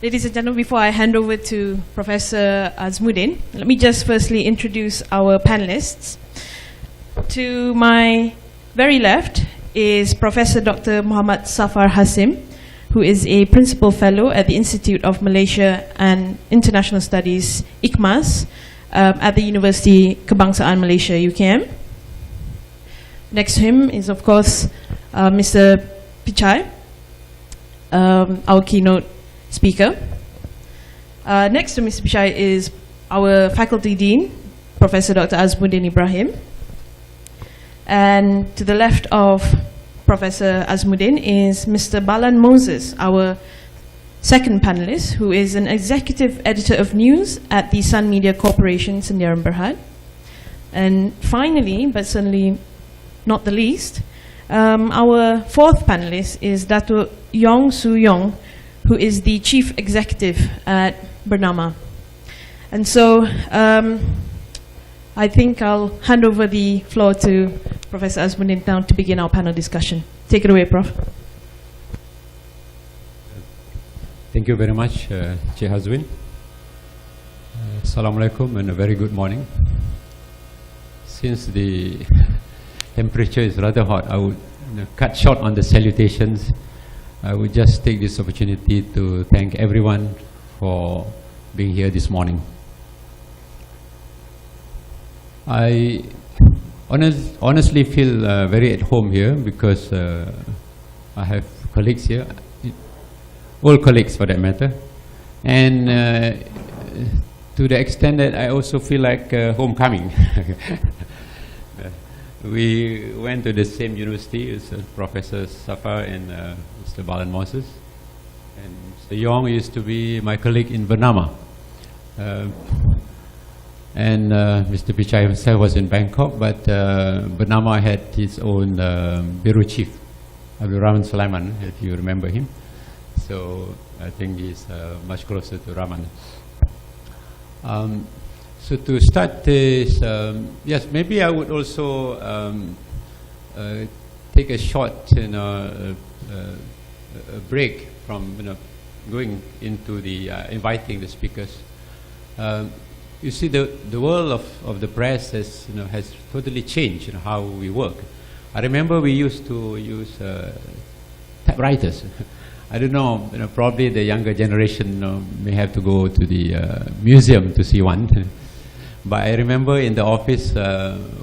Ladies and gentlemen, before I hand over to Professor Azmuddin, let me just firstly introduce our panelists. To my very left is Professor Dr. Muhammad Safar Hashim, who is a Principal Fellow at the Institute of Malaysia and International Studies, IKMAS, at the Universiti Kebangsaan Malaysia, UKM. Next to him is, of course, Mr. Pichai, our keynote speaker. Next to Mr. Shah is our faculty dean, Professor Dr. Azmuddin Ibrahim. And to the left of Professor Azmuddin is Mr. Balan Moses, our second panelist, who is an executive editor of news at the Sun Media Corporation, Sendirian Berhad. And finally, but certainly not the least, our fourth panelist is Datuk Yong, who is the Chief Executive at Bernama. And so I think I'll hand over the floor to Professor Azmuddin now to begin our panel discussion. Take it away, Prof. Thank you very much, Cik Hazwin. Assalamualaikum and a very good morning. Since the temperature is rather hot, I would cut short on the salutations. I would just take this opportunity to thank everyone for being here this morning. I honestly feel very at home here because I have colleagues here, all colleagues for that matter, and to the extent that I also feel like homecoming. We went to the same university as Professor Safar and Mr. Balan Moses, and Mr. Yong used to be my colleague in Bernama, and Mr. Pichai himself was in Bangkok, but Bernama had his own bureau chief, Abdul Rahman Sulaiman, if you remember him. So I think he's much closer to Rahman. So to start this, yes, maybe I would also take a short, a break from going into the inviting the speakers. You see, the world of the press has has totally changed how we work. I remember we used to use typewriters. I don't know, probably the younger generation may have to go to the museum to see one. But I remember in the office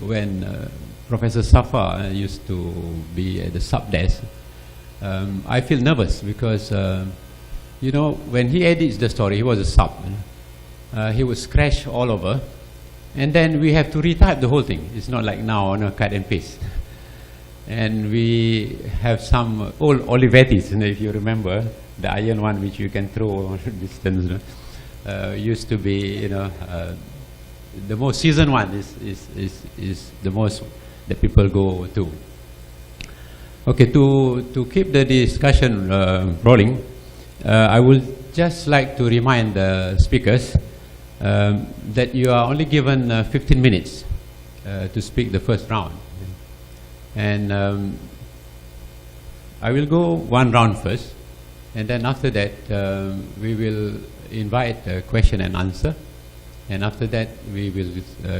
when Professor Safar used to be at the sub desk, I feel nervous because, when he edits the story, he was a sub. He would scratch all over, and then we have to retype the whole thing. It's not like now, cut and paste. And we have some old Olivettis, if you remember, the iron one which you can throw on distance. Used to be, the most seasoned one is the most that people go to. Okay, to keep the discussion rolling, I would just like to remind the speakers that you are only given 15 minutes to speak the first round. And I will go one round first, and then after that we will invite a question and answer. And after that, we will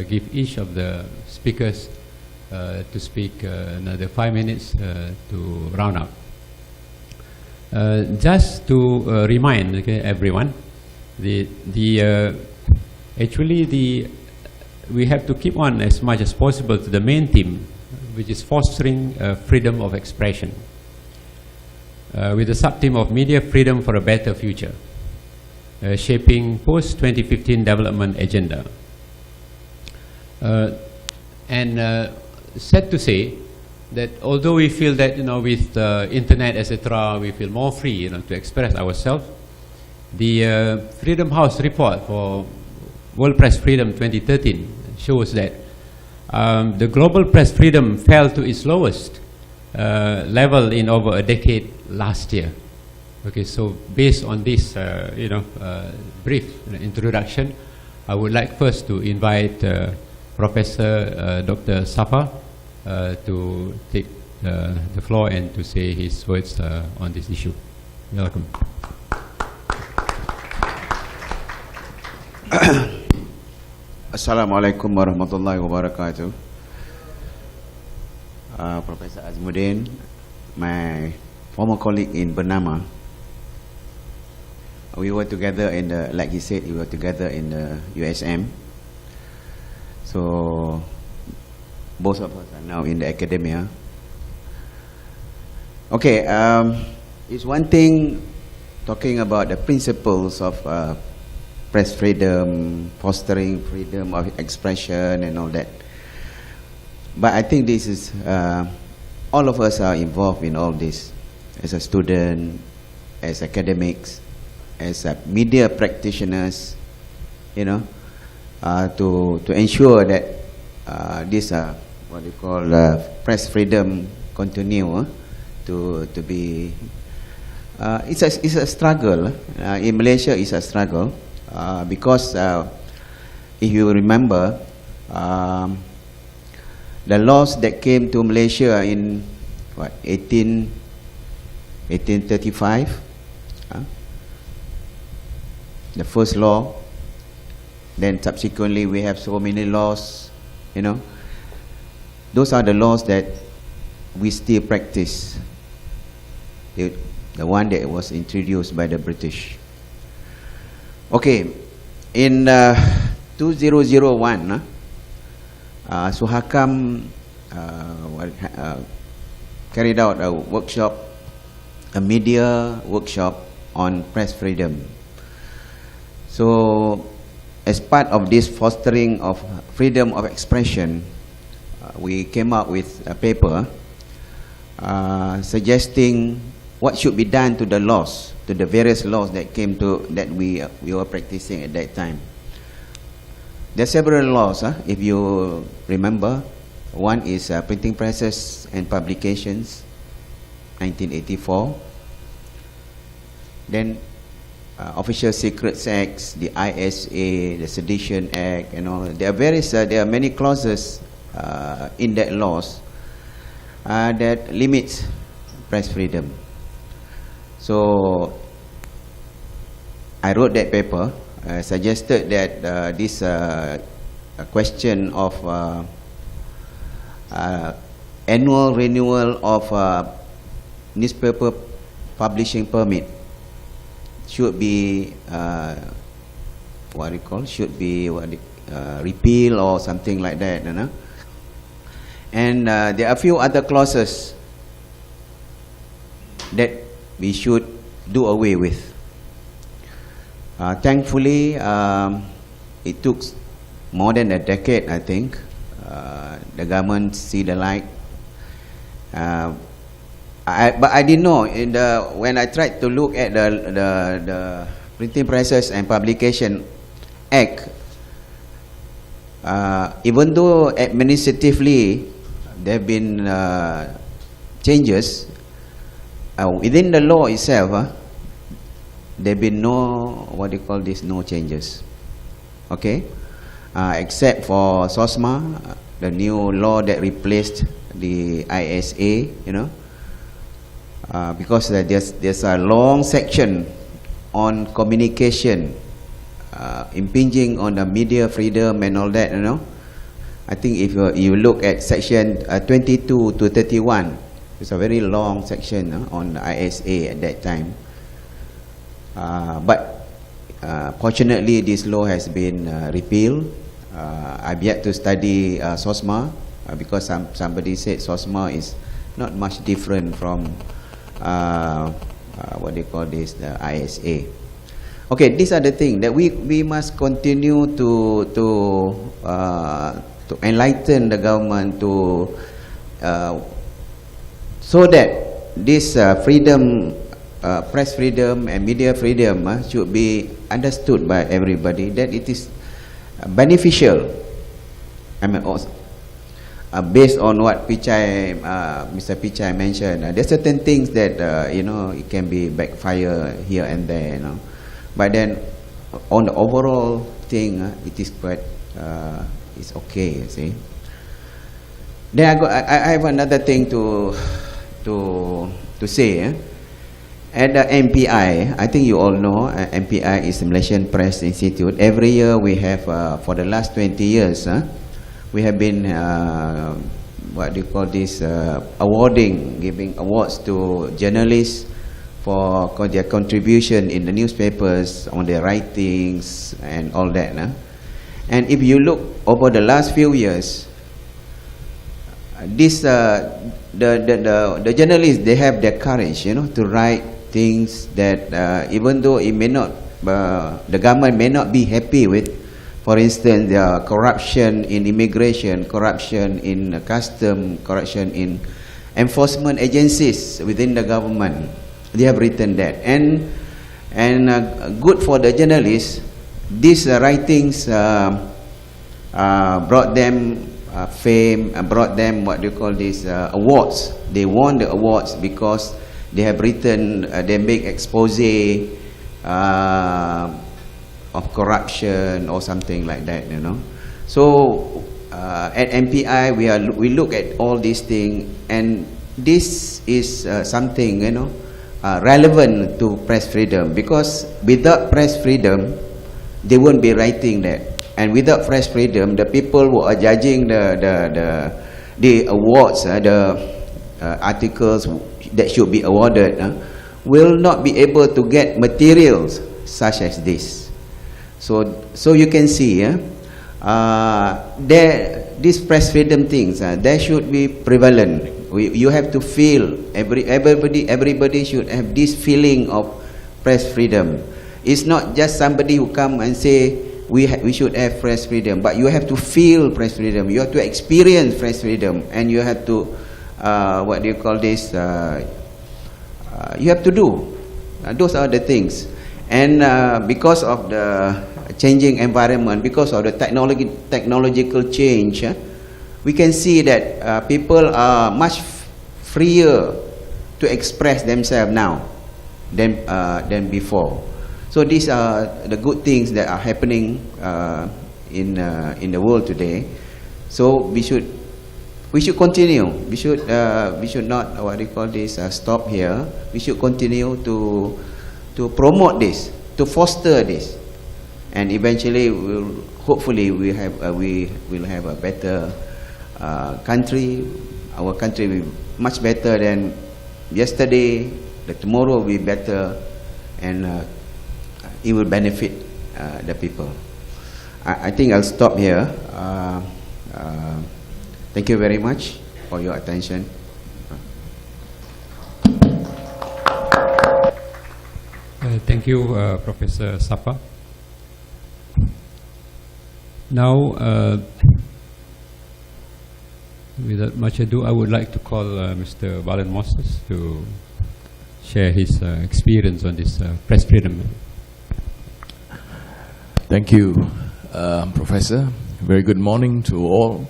give each of the speakers to speak another 5 minutes to round up. Just to remind everyone, actually we have to keep on as much as possible to the main theme, which is fostering freedom of expression, with the sub-theme of media freedom for a better future. Shaping post-2015 development agenda. And sad to say, that although we feel that, with the internet, etc., we feel more free, to express ourselves, the Freedom House report for World Press Freedom 2013 shows that the global press freedom fell to its lowest level in over a decade last year. Okay, so based on this, brief introduction, I would like first to invite Professor Dr. Safar to take the floor and to say his words on this issue. Welcome. Assalamualaikum warahmatullahi wabarakatuh. Professor Azmuddin, my former colleague in Bernama, we were together in the, like he said, we were together in the USM. So both of us are now in the academia. Okay, it's one thing talking about the principles of press freedom, fostering freedom of expression and all that. But I think this is, all of us are involved in all this, as a student, as academics, as media practitioners, to ensure that this, what you call press freedom continue to be, it's a struggle. In Malaysia, it's a struggle. Because if you remember, the laws that came to Malaysia in 1835, the first law, then subsequently we have so many laws, those are the laws that we still practice, the one that was introduced by the British. Okay, in 2001, Suhakam carried out a workshop, a media workshop on press freedom. So, as part of this fostering of freedom of expression, we came up with a paper suggesting what should be done to the laws, to the various laws that came to, that we were practicing at that time. There are several laws, if you remember. One is Printing Presses and Publications, 1984. Then Official Secrets Acts, the ISA, the Sedition Act, and all. There are various, there are many clauses in that laws that limits press freedom. So I wrote that paper, suggested that this question of annual renewal of newspaper publishing permit should be repeal or something like that, and there are a few other clauses that we should do away with. Thankfully, it took more than a decade, I think. The government see the light. But I didn't know. When I tried to look at the Printing Presses and Publication Act, even though administratively there have been changes, within the law itself, there have been no, no changes. Okay? Except for SOSMA, the new law that replaced the ISA, because there's a long section on communication, impinging on the media freedom and all that, I think if you look at section 22 to 31, it's a very long section on the ISA at that time. But fortunately, this law has been repealed. I've yet to study SOSMA because somebody said SOSMA is not much different from the ISA. Okay, these are the things that we must continue to enlighten the government, to so that this freedom, press freedom and media freedom should be understood by everybody, that it is beneficial. I mean, also, based on what Mr. Pichai mentioned, there are certain things that you know, it can be backfire here and there, you know. But then, on the overall thing, it is quite, it's okay. You see. Then I have another thing to say. At the MPI, I think you all know, MPI is the Malaysian Press Institute. Every year we have, for the last 20 years, we have been, what do you call this, giving awards to journalists for their contribution in the newspapers, on their writings and all that. And if you look over the last few years, this the journalists, they have the courage, you know, to write things that even though it may not, the government may not be happy with. For instance, the corruption in immigration, corruption in custom, corruption in enforcement agencies within the government. They have written that, and good for the journalists. These writings brought them fame, brought them, what do you call this, awards. They won the awards because they have written, they make expose of corruption or something like that, you know. So at MPI we look at all these things, and this is something, you know, relevant to press freedom, because without press freedom they won't be writing that, and without press freedom the people who are judging the awards, the articles that should be awarded, will not be able to get materials such as this. So you can see, these press freedom things, they should be prevalent. You have to feel, everybody should have this feeling of press freedom. It's not just somebody who come and say we should have press freedom, but you have to feel press freedom. You have to experience press freedom, and you have to what do you call this? You have to do. Those are the things. And because of the changing environment, because of the technological change, we can see that people are much freer to express themselves now than before. So these are the good things that are happening in the world today. So we should continue. We should not, what do you call this, stop here. We should continue to promote this, to foster this, and eventually hopefully we will have a better country. Our country will be much better than yesterday. That tomorrow will be better, and it will benefit the people. I think I'll stop here. Thank you very much for your attention. Thank you, Professor Safar. Now, without much ado, I would like to call Mr. Balan to share his experience on this press freedom. Thank you, Professor. Very good morning to all.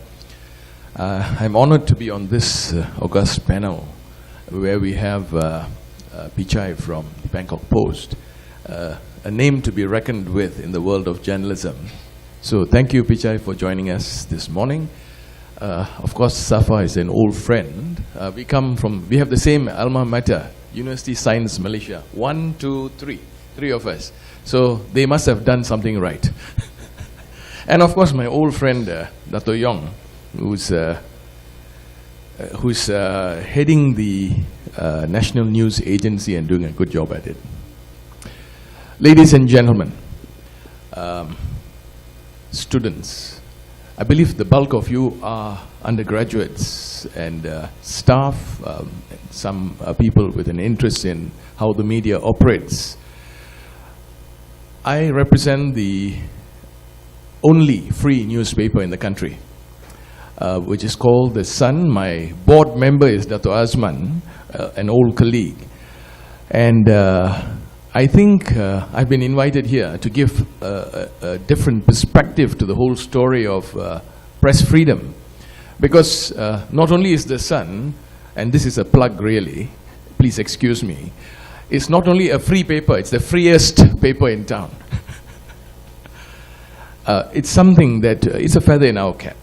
I'm honored to be on this august panel where we have Pichai from the Bangkok Post, a name to be reckoned with in the world of journalism. So thank you, Pichai, for joining us this morning. Of course, Safar is an old friend. We have the same alma mater, Universiti Science Malaysia. 1, 2, 3. 3 of us. So they must have done something right. And of course, my old friend, Datuk Yong, who's heading the National News Agency and doing a good job at it. Ladies and gentlemen, students, I believe the bulk of you are undergraduates and staff, some people with an interest in how the media operates. I represent the only free newspaper in the country. which is called The Sun. My board member is Datuk Azman, an old colleague. And I think I've been invited here to give a different perspective to the whole story of press freedom. Because not only is The Sun, and this is a plug really, please excuse me, it's not only a free paper, it's the freest paper in town. It's something that it's a feather in our cap.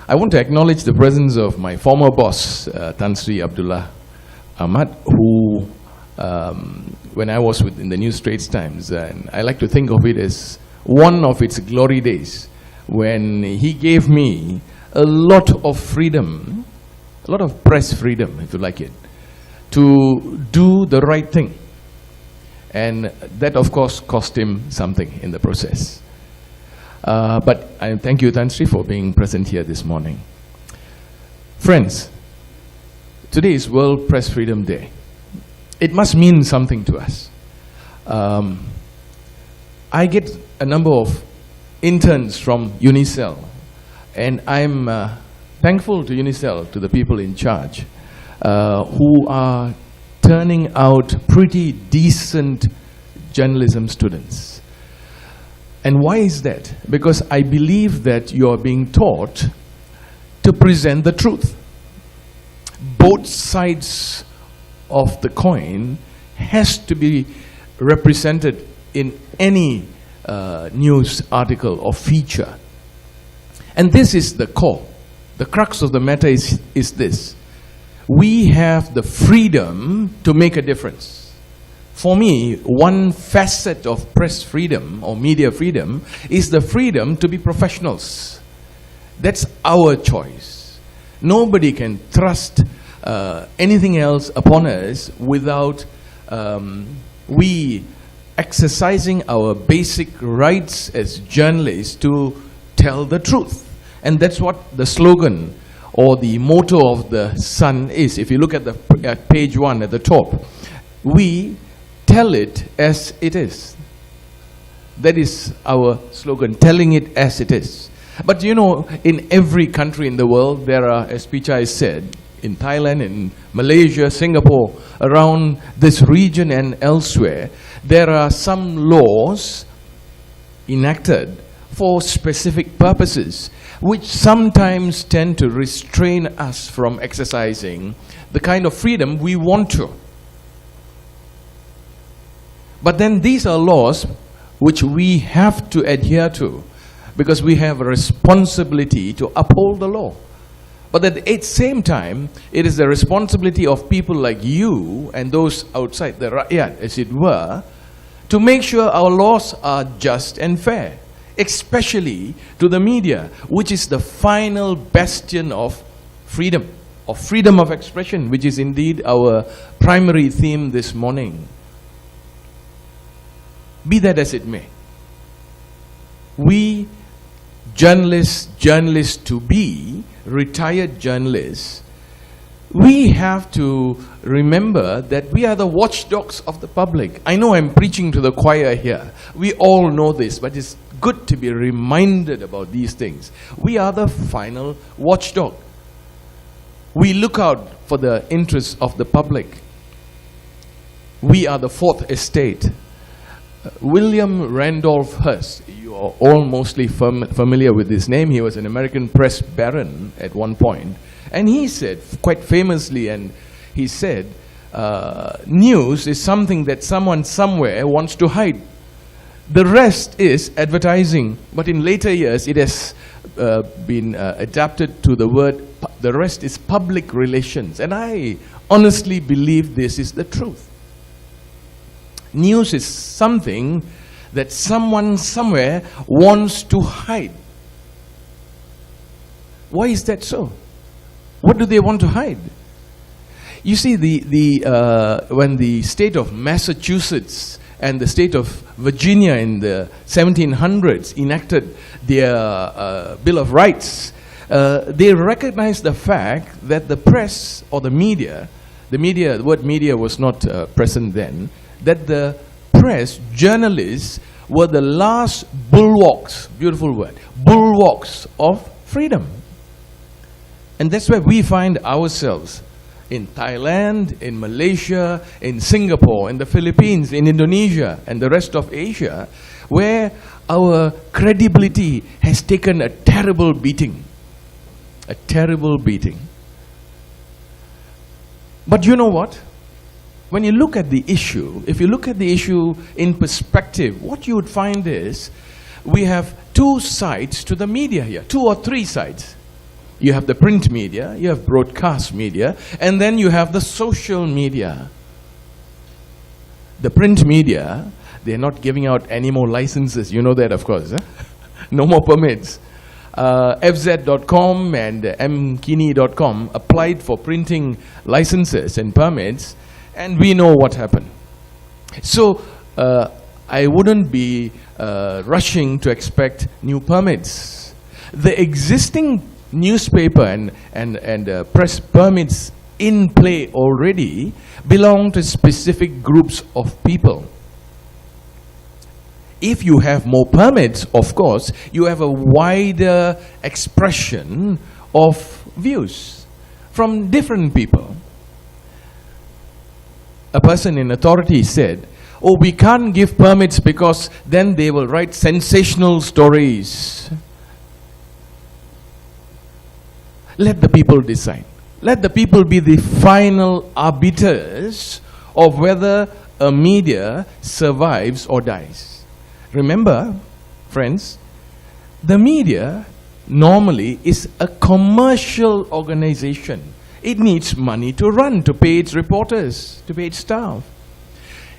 I want to acknowledge the presence of my former boss, Tan Sri Abdullah Ahmad, who, when I was in the New Straits Times, and I like to think of it as one of its glory days, when he gave me a lot of freedom, a lot of press freedom, if you like it, to do the right thing. And that, of course, cost him something in the process. But I thank you, Tan Sri, for being present here this morning. Friends, today is World Press Freedom Day. It must mean something to us. I get a number of interns from Unisel, and I'm thankful to Unisel, to the people in charge, who are turning out pretty decent journalism students. And why is that? Because I believe that you are being taught to present the truth. Both sides of the coin has to be represented in any news article or feature. And this is the core. The crux of the matter is this. We have the freedom to make a difference. For me, one facet of press freedom or media freedom is the freedom to be professionals. That's our choice. Nobody can trust anything else upon us without we exercising our basic rights as journalists to tell the truth. And that's what the slogan or the motto of the Sun is. If you look at page 1 at the top, we tell it as it is. That is our slogan, telling it as it is. But you know, in every country in the world, there are, as Pichai said, in Thailand, in Malaysia, Singapore, around this region and elsewhere, there are some laws enacted for specific purposes, which sometimes tend to restrain us from exercising the kind of freedom we want to. But then these are laws which we have to adhere to, because we have a responsibility to uphold the law. But at the same time, it is the responsibility of people like you and those outside the rakyat, as it were, to make sure our laws are just and fair, especially to the media, which is the final bastion of freedom of expression, which is indeed our primary theme this morning. Be that as it may, we journalists to be, retired journalists, we have to remember that we are the watchdogs of the public. I know I'm preaching to the choir here. We all know this, but it's good to be reminded about these things. We are the final watchdog. We look out for the interests of the public. We are the fourth estate. William Randolph Hearst, you are all mostly familiar with his name. He was an American press baron at one point. And he said, quite famously, and he said, news is something that someone somewhere wants to hide. The rest is advertising. But in later years, it has been adapted to the word, the rest is public relations. And I honestly believe this is the truth. News is something that someone somewhere wants to hide. Why is that so? What do they want to hide? You see, when the state of Massachusetts and the state of Virginia in the 1700s enacted their Bill of Rights, they recognized the fact that the press or the word media was not present then, that the press, journalists, were the last bulwarks, beautiful word, bulwarks of freedom. And that's where we find ourselves. In Thailand, in Malaysia, in Singapore, in the Philippines, in Indonesia, and the rest of Asia, where our credibility has taken a terrible beating. A terrible beating. But you know what? When you look at the issue, if you look at the issue in perspective, what you would find is we have two sides to the media here, 2 or 3 sides. You have the print media, you have broadcast media, and then you have the social media. The print media, they're not giving out any more licenses. You know that, of course. No more permits. FZ.com and mkini.com applied for printing licenses and permits, and we know what happened. So I wouldn't be rushing to expect new permits. The existing newspaper and press permits in play already belong to specific groups of people. If you have more permits, of course, you have a wider expression of views from different people. A person in authority said, "Oh, we can't give permits because then they will write sensational stories." Let the people decide. Let the people be the final arbiters of whether a media survives or dies. Remember, friends, the media normally is a commercial organization. It needs money to run, to pay its reporters, to pay its staff.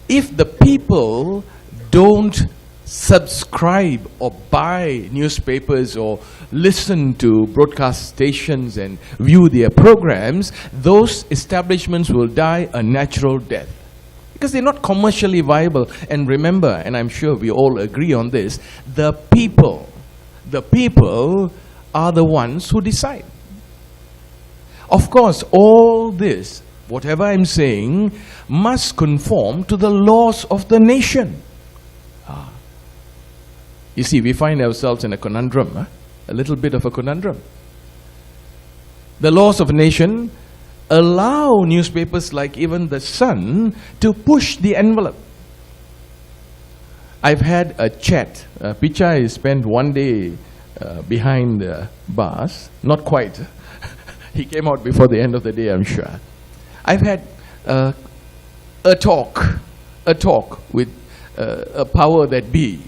If the people don't subscribe or buy newspapers or listen to broadcast stations and view their programs, those establishments will die a natural death. Because they're not commercially viable. And remember, and I'm sure we all agree on this, the people are the ones who decide. Of course, all this, whatever I'm saying, must conform to the laws of the nation. You see, we find ourselves in a conundrum, a little bit of a conundrum. The laws of a nation allow newspapers like even The Sun to push the envelope. I've had a chat. Pichai spent one day behind bars. Not quite. He came out before the end of the day, I'm sure. I've had a talk with a power that be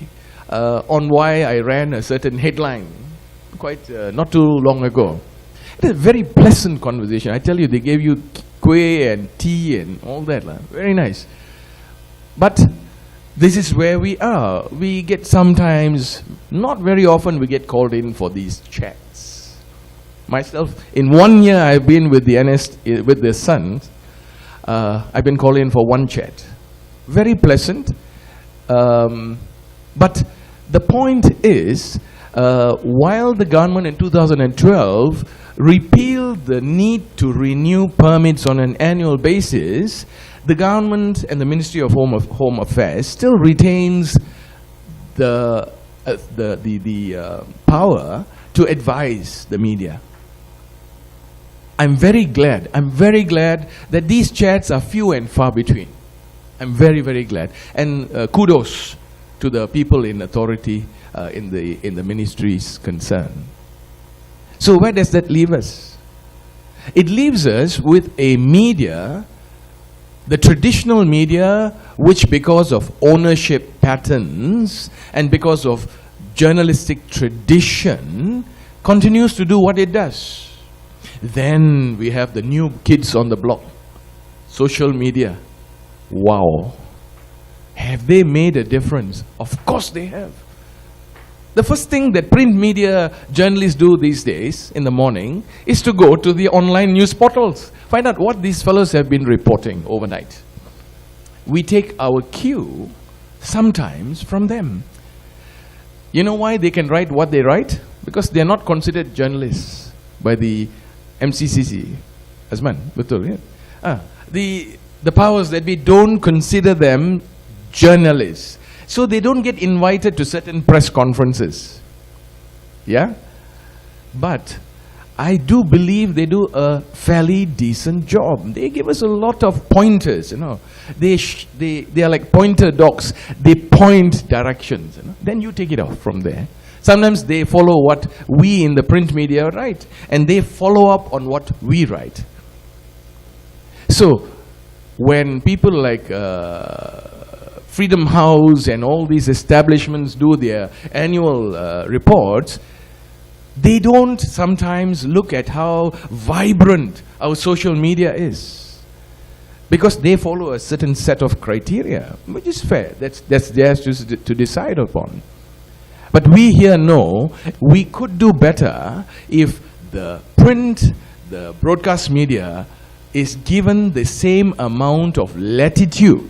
on why I ran a certain headline quite not too long ago. It was a very pleasant conversation. I tell you, they gave you kueh and tea and all that. Very nice. But this is where we are. We get sometimes, not very often, we get called in for these chats. Myself, in 1 year I've been with the Sun, I've been called in for 1 chat. Very pleasant. But the point is, while the government in 2012 repealed the need to renew permits on an annual basis, the government and the Ministry of Home Affairs still retains the power to advise the media. I'm very glad that these chats are few and far between. I'm very, very glad. And kudos to the people in authority in the ministries concerned. So where does that leave us? It leaves us with a media, the traditional media, which because of ownership patterns and because of journalistic tradition continues to do what it does. Then we have the new kids on the block, social media. Wow. Have they made a difference? Of course they have. The first thing that print media journalists do these days in the morning is to go to the online news portals, find out what these fellows have been reporting overnight. We take our cue sometimes from them. You know why they can write what they write? Because they are not considered journalists by the MCCC. Azman, betul, yeah? The powers that be don't consider them journalists. So they don't get invited to certain press conferences. Yeah? But I do believe they do a fairly decent job. They give us a lot of pointers, you know. They are like pointer dogs. They point directions, you know. Then you take it off from there. Sometimes they follow what we in the print media write, and they follow up on what we write. So, when people like Freedom House and all these establishments do their annual reports, they don't sometimes look at how vibrant our social media is, because they follow a certain set of criteria, which is fair. That's theirs to decide upon. But we here know we could do better if the print, the broadcast media is given the same amount of latitude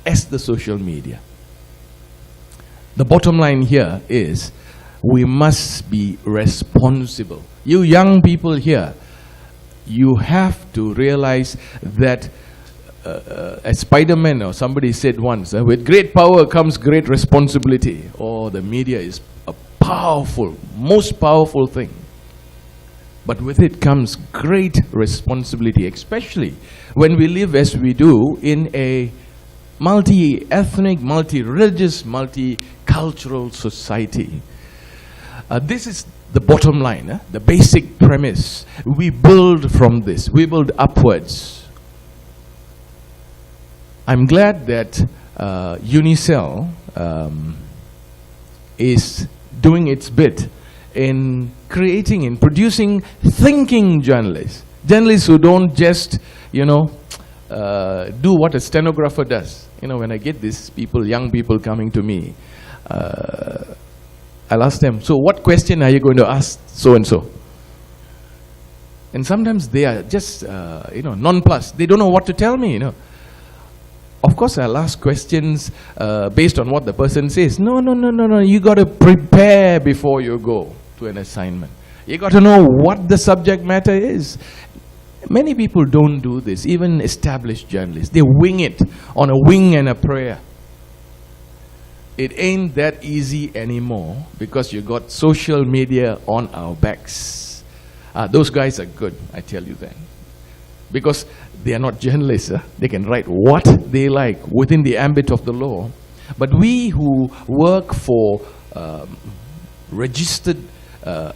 as the social media. The bottom line here is we must be responsible. You young people here, you have to realize that as Spider-Man or somebody said once, with great power comes great responsibility. Oh, the media is a powerful, most powerful thing. But with it comes great responsibility, especially when we live as we do in a multi-ethnic, multi-religious, multicultural society. This is the bottom line, the basic premise. We build from this, we build upwards. I'm glad that Unisel is doing its bit in creating, in producing thinking journalists. Journalists who don't just, you know, do what a stenographer does. You know, when I get these people, young people coming to me, I'll ask them, so what question are you going to ask so-and-so? And sometimes they are just, you know, nonplussed. They don't know what to tell me, you know. Of course, I'll ask questions based on what the person says. No. You got to prepare before you go to an assignment. You got to know what the subject matter is. Many people don't do this, even established journalists. They wing it on a wing and a prayer. It ain't that easy anymore because you got social media on our backs. Those guys are good, I tell you that. Because they are not journalists. They can write what they like within the ambit of the law. But we who work for registered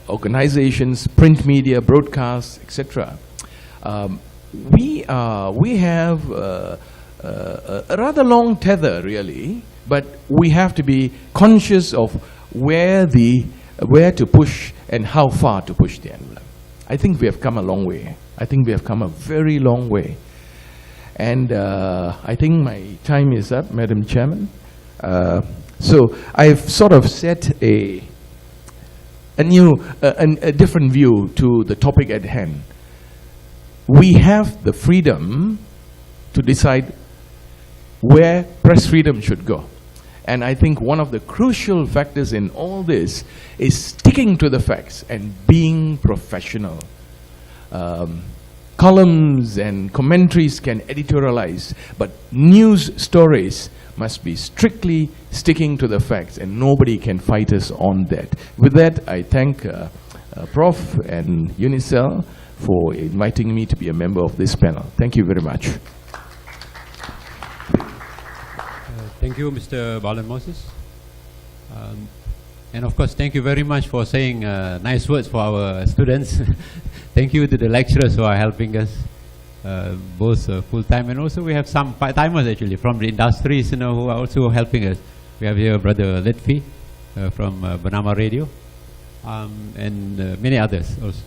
organizations, print media, broadcasts, etc., we have a rather long tether, really, but we have to be conscious of where to push and how far to push the envelope. I think we have come a long way. I think we have come a very long way. And I think my time is up, Madam Chairman. So I've sort of set a different view to the topic at hand. We have the freedom to decide where press freedom should go. And I think one of the crucial factors in all this is sticking to the facts and being professional. Columns and commentaries can editorialize, but news stories must be strictly sticking to the facts, and nobody can fight us on that. With that, I thank Prof. and Unisel for inviting me to be a member of this panel. Thank you very much. Thank you, Mr. Balan Moses. And of course, thank you very much for saying nice words for our students. Thank you to the lecturers who are helping us, both full-time, and also we have some part-timers actually from the industries, you know, who are also helping us. We have here Brother Litfi from Bernama Radio, and many others also.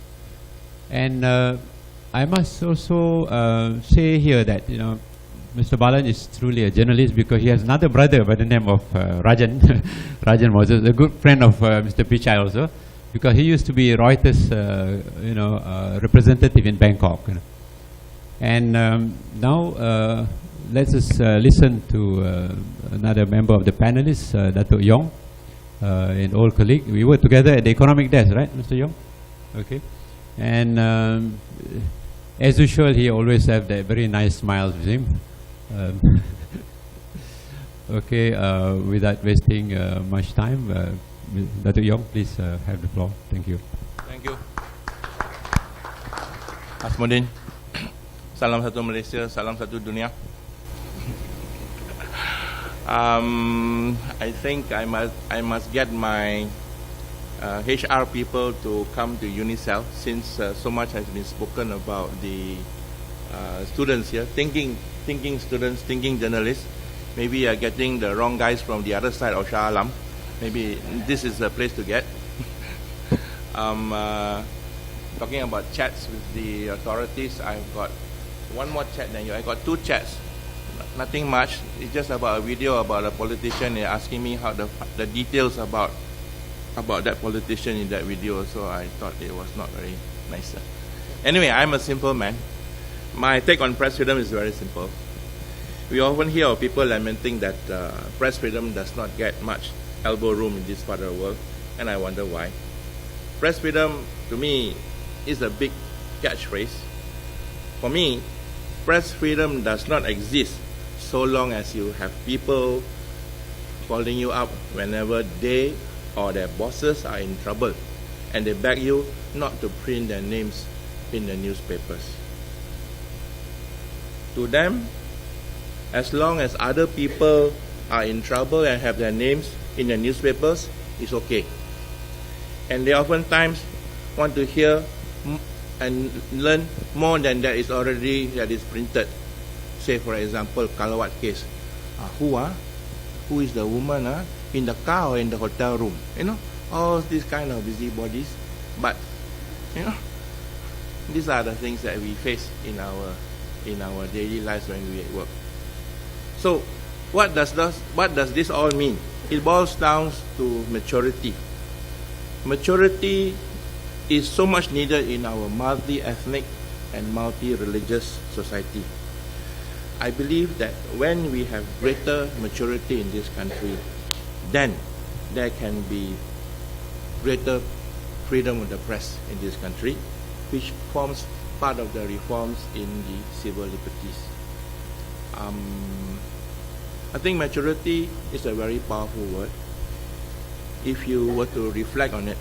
And I must also say here that, you know, Mr. Balan is truly a journalist because he has another brother by the name of Rajan. Rajan was a good friend of Mr. Pichai also, because he used to be Reuters, representative in Bangkok. You know. And now let's just listen to another member of the panelists, Datuk Yong, an old colleague. We were together at the economic desk, right, Mr. Yong? Okay. And as usual, he always have that very nice smile with him. Okay, without wasting much time, Datuk Yong, please have the floor. Thank you. Thank you. Azmuddin. Salam satu Malaysia, salam satu dunia. I think I must get my HR people to come to Unisel, since so much has been spoken about the students here, thinking students, thinking journalists. Maybe getting the wrong guys from the other side of Shah Alam. Maybe this is the place to get. Talking about chats with the authorities, I've got one more chat than you. I got 2 chats. Nothing much. It's just about a video about a politician. They're asking me how the details about that politician in that video. So I thought it was not very nice. Anyway, I'm a simple man. My take on press freedom is very simple. We often hear of people lamenting that press freedom does not get much elbow room in this part of the world, and I wonder why. Press freedom, to me, is a big catchphrase. For me, press freedom does not exist so long as you have people calling you up whenever they or their bosses are in trouble, and they beg you not to print their names in the newspapers. To them, as long as other people are in trouble and have their names in the newspapers, it's okay. And they oftentimes want to hear and learn more than that is printed. Say, for example, Kalawat case. Who is the woman in the car or in the hotel room? You know, all these kind of busybodies. But, you know, these are the things that we face in our daily lives when we at work. So, what does this all mean? It boils down to maturity. Maturity is so much needed in our multi-ethnic and multi-religious society. I believe that when we have greater maturity in this country, then there can be greater freedom of the press in this country, which forms part of the reforms in the civil liberties. I think maturity is a very powerful word if you were to reflect on it.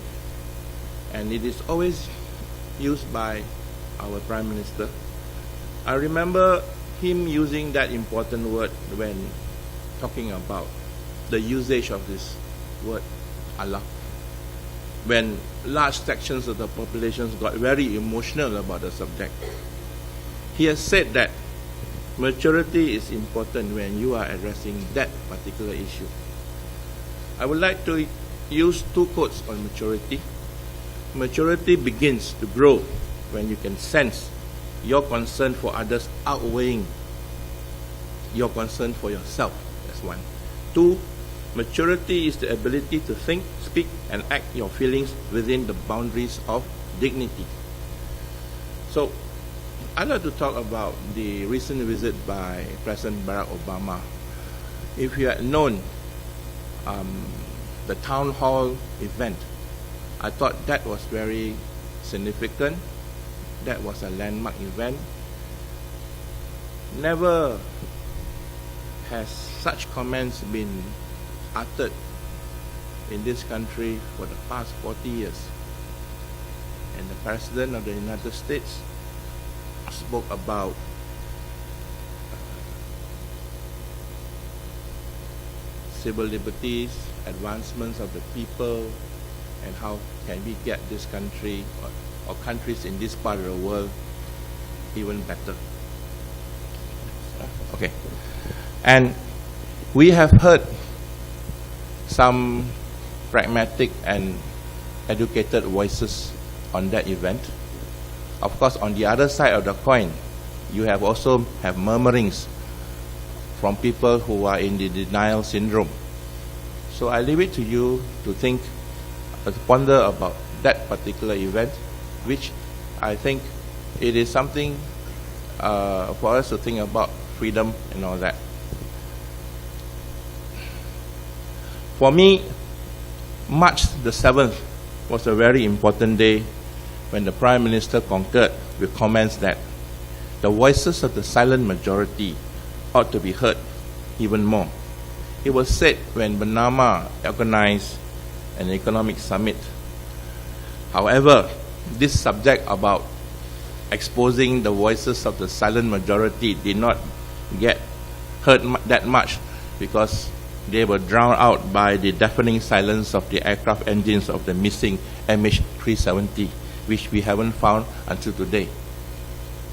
And it is always used by our Prime Minister. I remember him using that important word when talking about the usage of this word, Allah. When large sections of the population got very emotional about the subject. He has said that maturity is important when you are addressing that particular issue. I would like to use 2 quotes on maturity. Maturity begins to grow when you can sense your concern for others outweighing your concern for yourself. That's 1. 2, maturity is the ability to think, speak, and act your feelings within the boundaries of dignity. So, I'd like to talk about the recent visit by President Barack Obama. If you had known the town hall event, I thought that was very significant. That was a landmark event. Never has such comments been uttered in this country for the past 40 years. And the President of the United States spoke about civil liberties, advancements of the people, and how can we get this country or countries in this part of the world even better. Okay. And we have heard some pragmatic and educated voices on that event. Of course, on the other side of the coin, you have also have murmurings from people who are in the denial syndrome. So I leave it to you to think, to ponder about that particular event, which I think it is something for us to think about freedom and all that. For me, March the 7th was a very important day when the Prime Minister concurred with comments that the voices of the silent majority ought to be heard even more. It was said when Bernama organized an economic summit. However, this subject about exposing the voices of the silent majority did not get heard that much because they were drowned out by the deafening silence of the aircraft engines of the missing MH370, which we haven't found until today.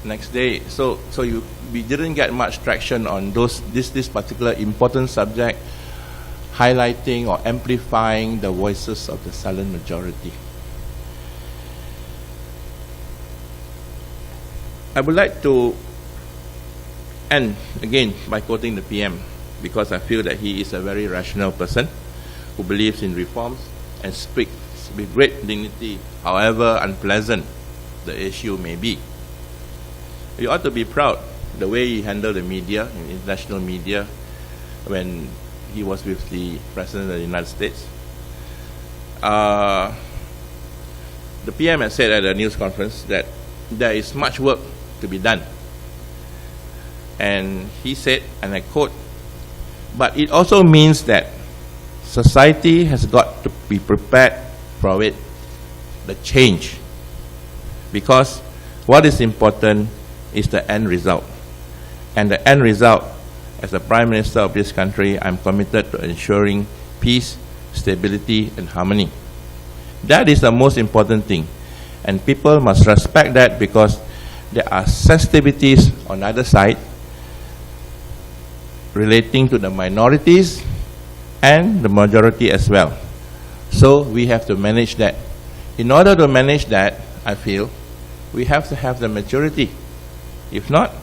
Next day, we didn't get much traction on this particular important subject, highlighting or amplifying the voices of the silent majority. I would like to end again by quoting the PM, because I feel that he is a very rational person who believes in reforms and speaks with great dignity, however unpleasant the issue may be. You ought to be proud the way he handled the media, international media, when he was with the President of the United States. The PM has said at a news conference that there is much work to be done. And he said, and I quote, "But it also means that society has got to be prepared for it, the change. Because what is important is the end result. And the end result, as the Prime Minister of this country, I'm committed to ensuring peace, stability, and harmony. That is the most important thing. And people must respect that, because there are sensitivities on the other side relating to the minorities and the majority as well. So we have to manage that. In order to manage that, I feel, we have to have the maturity. If not,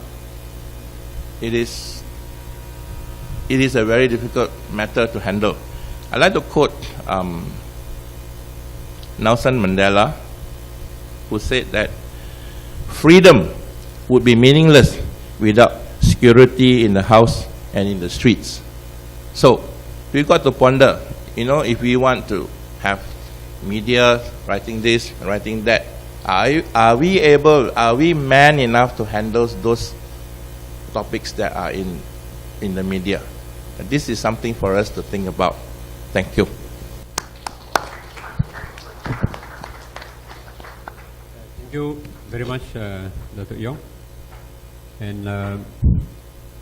it is a very difficult matter to handle." I'd like to quote Nelson Mandela, who said that freedom would be meaningless without security in the house and in the streets. So we've got to ponder, if we want to have media writing this, writing that, are we man enough to handle those topics that are in the media? And this is something for us to think about. Thank you. Thank you very much, Dr. Yong. And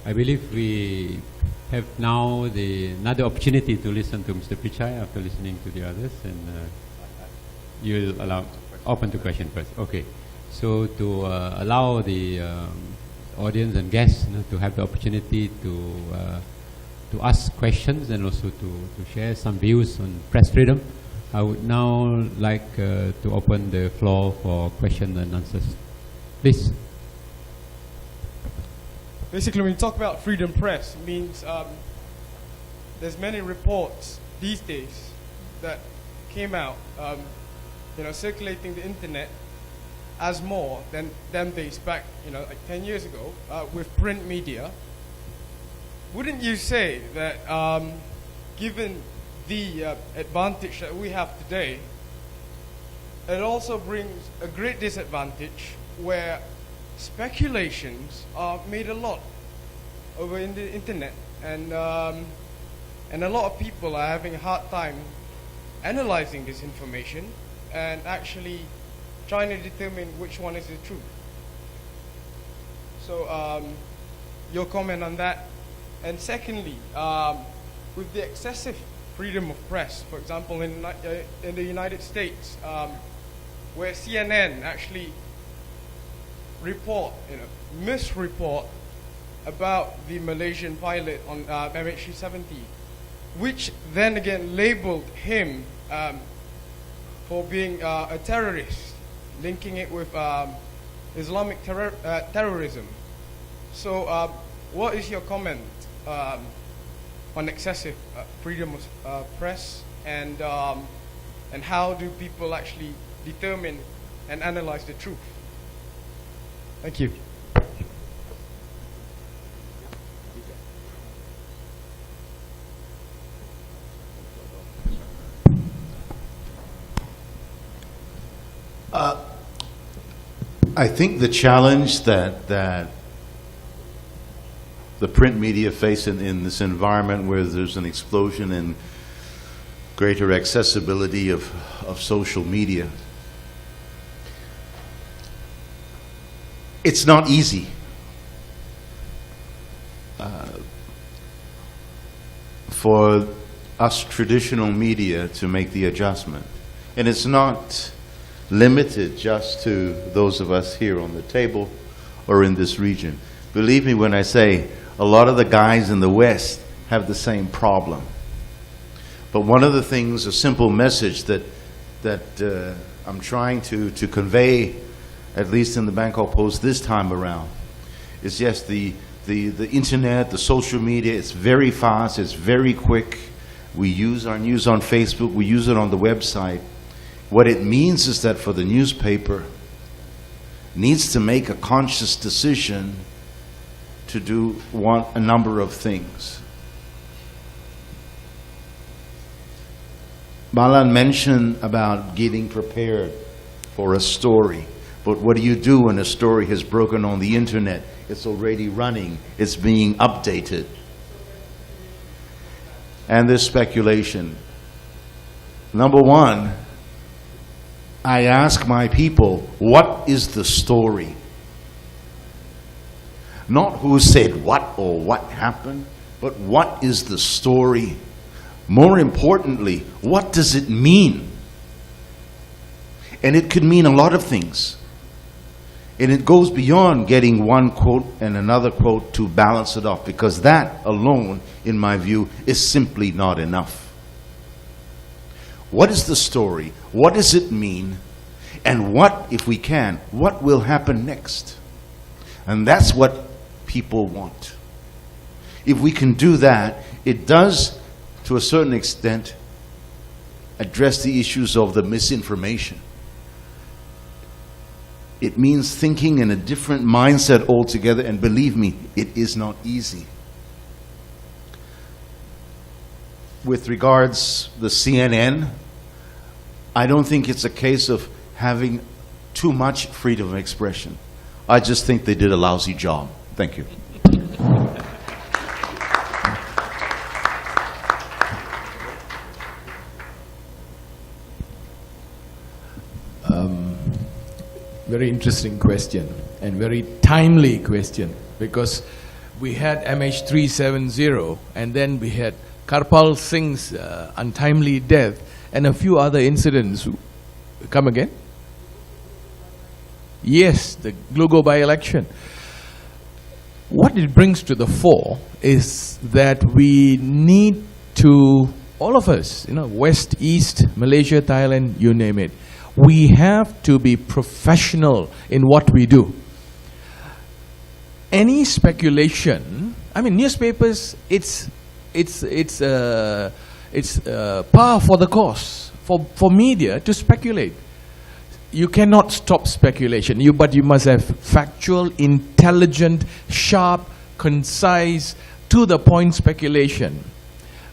I believe we have now another opportunity to listen to Mr. Pichai after listening to the others, and you'll allow open to question first. Okay, so to allow the audience and guests to have the opportunity to ask questions and also to share some views on press freedom, I would now like to open the floor for questions and answers. Please. Basically, when you talk about freedom press, it means there's many reports these days that came out, circulating the internet as more than days back, like 10 years ago, with print media. Wouldn't you say that given the advantage that we have today, it also brings a great disadvantage where speculations are made a lot over in the internet, and a lot of people are having a hard time analyzing this information and actually trying to determine which one is the truth. So your comment on that. And secondly, with the excessive freedom of press, for example, in the United States, where CNN actually misreport about the Malaysian pilot on MH370, which then again labeled him for being a terrorist, linking it with Islamic terrorism. So what is your comment on excessive freedom of press, and how do people actually determine and analyze the truth? Thank you. I think the challenge that the print media face in this environment where there's an explosion in greater accessibility of social media It's not easy. For us traditional media to make the adjustment. And it's not limited just to those of us here on the table or in this region. Believe me when I say a lot of the guys in the West have the same problem. But one of the things, a simple message that I'm trying to convey, at least in the Bangkok Post this time around, is yes, the internet, the social media, it's very fast, it's very quick. We use our news on Facebook, we use it on the website. What it means is that for the newspaper, needs to make a conscious decision to do a number of things. Balan mentioned about getting prepared for a story. But what do you do when a story has broken on the internet? It's already running, it's being updated. And there's speculation. Number one, I ask my people, what is the story? Not who said what or what happened, but what is the story? More importantly, what does it mean? And it could mean a lot of things. And it goes beyond getting one quote and another quote to balance it off, because that alone, in my view, is simply not enough. What is the story? What does it mean? And what, if we can, what will happen next? And that's what people want. If we can do that, it does, to a certain extent, address the issues of the misinformation. It means thinking in a different mindset altogether, and believe me, it is not easy. With regards the CNN, I don't think it's a case of having too much freedom of expression. I just think they did a lousy job. Thank you. Very interesting question and very timely question, because we had MH370 and then we had Karpal Singh's untimely death and a few other incidents. Come again? Yes, the Glugo by-election. What it brings to the fore is that we need to, all of us, West, East, Malaysia, Thailand, you name it, we have to be professional in what we do. Any speculation, newspapers, it's par for the course for media to speculate. You cannot stop speculation, but you must have factual, intelligent, sharp, concise, to the point speculation,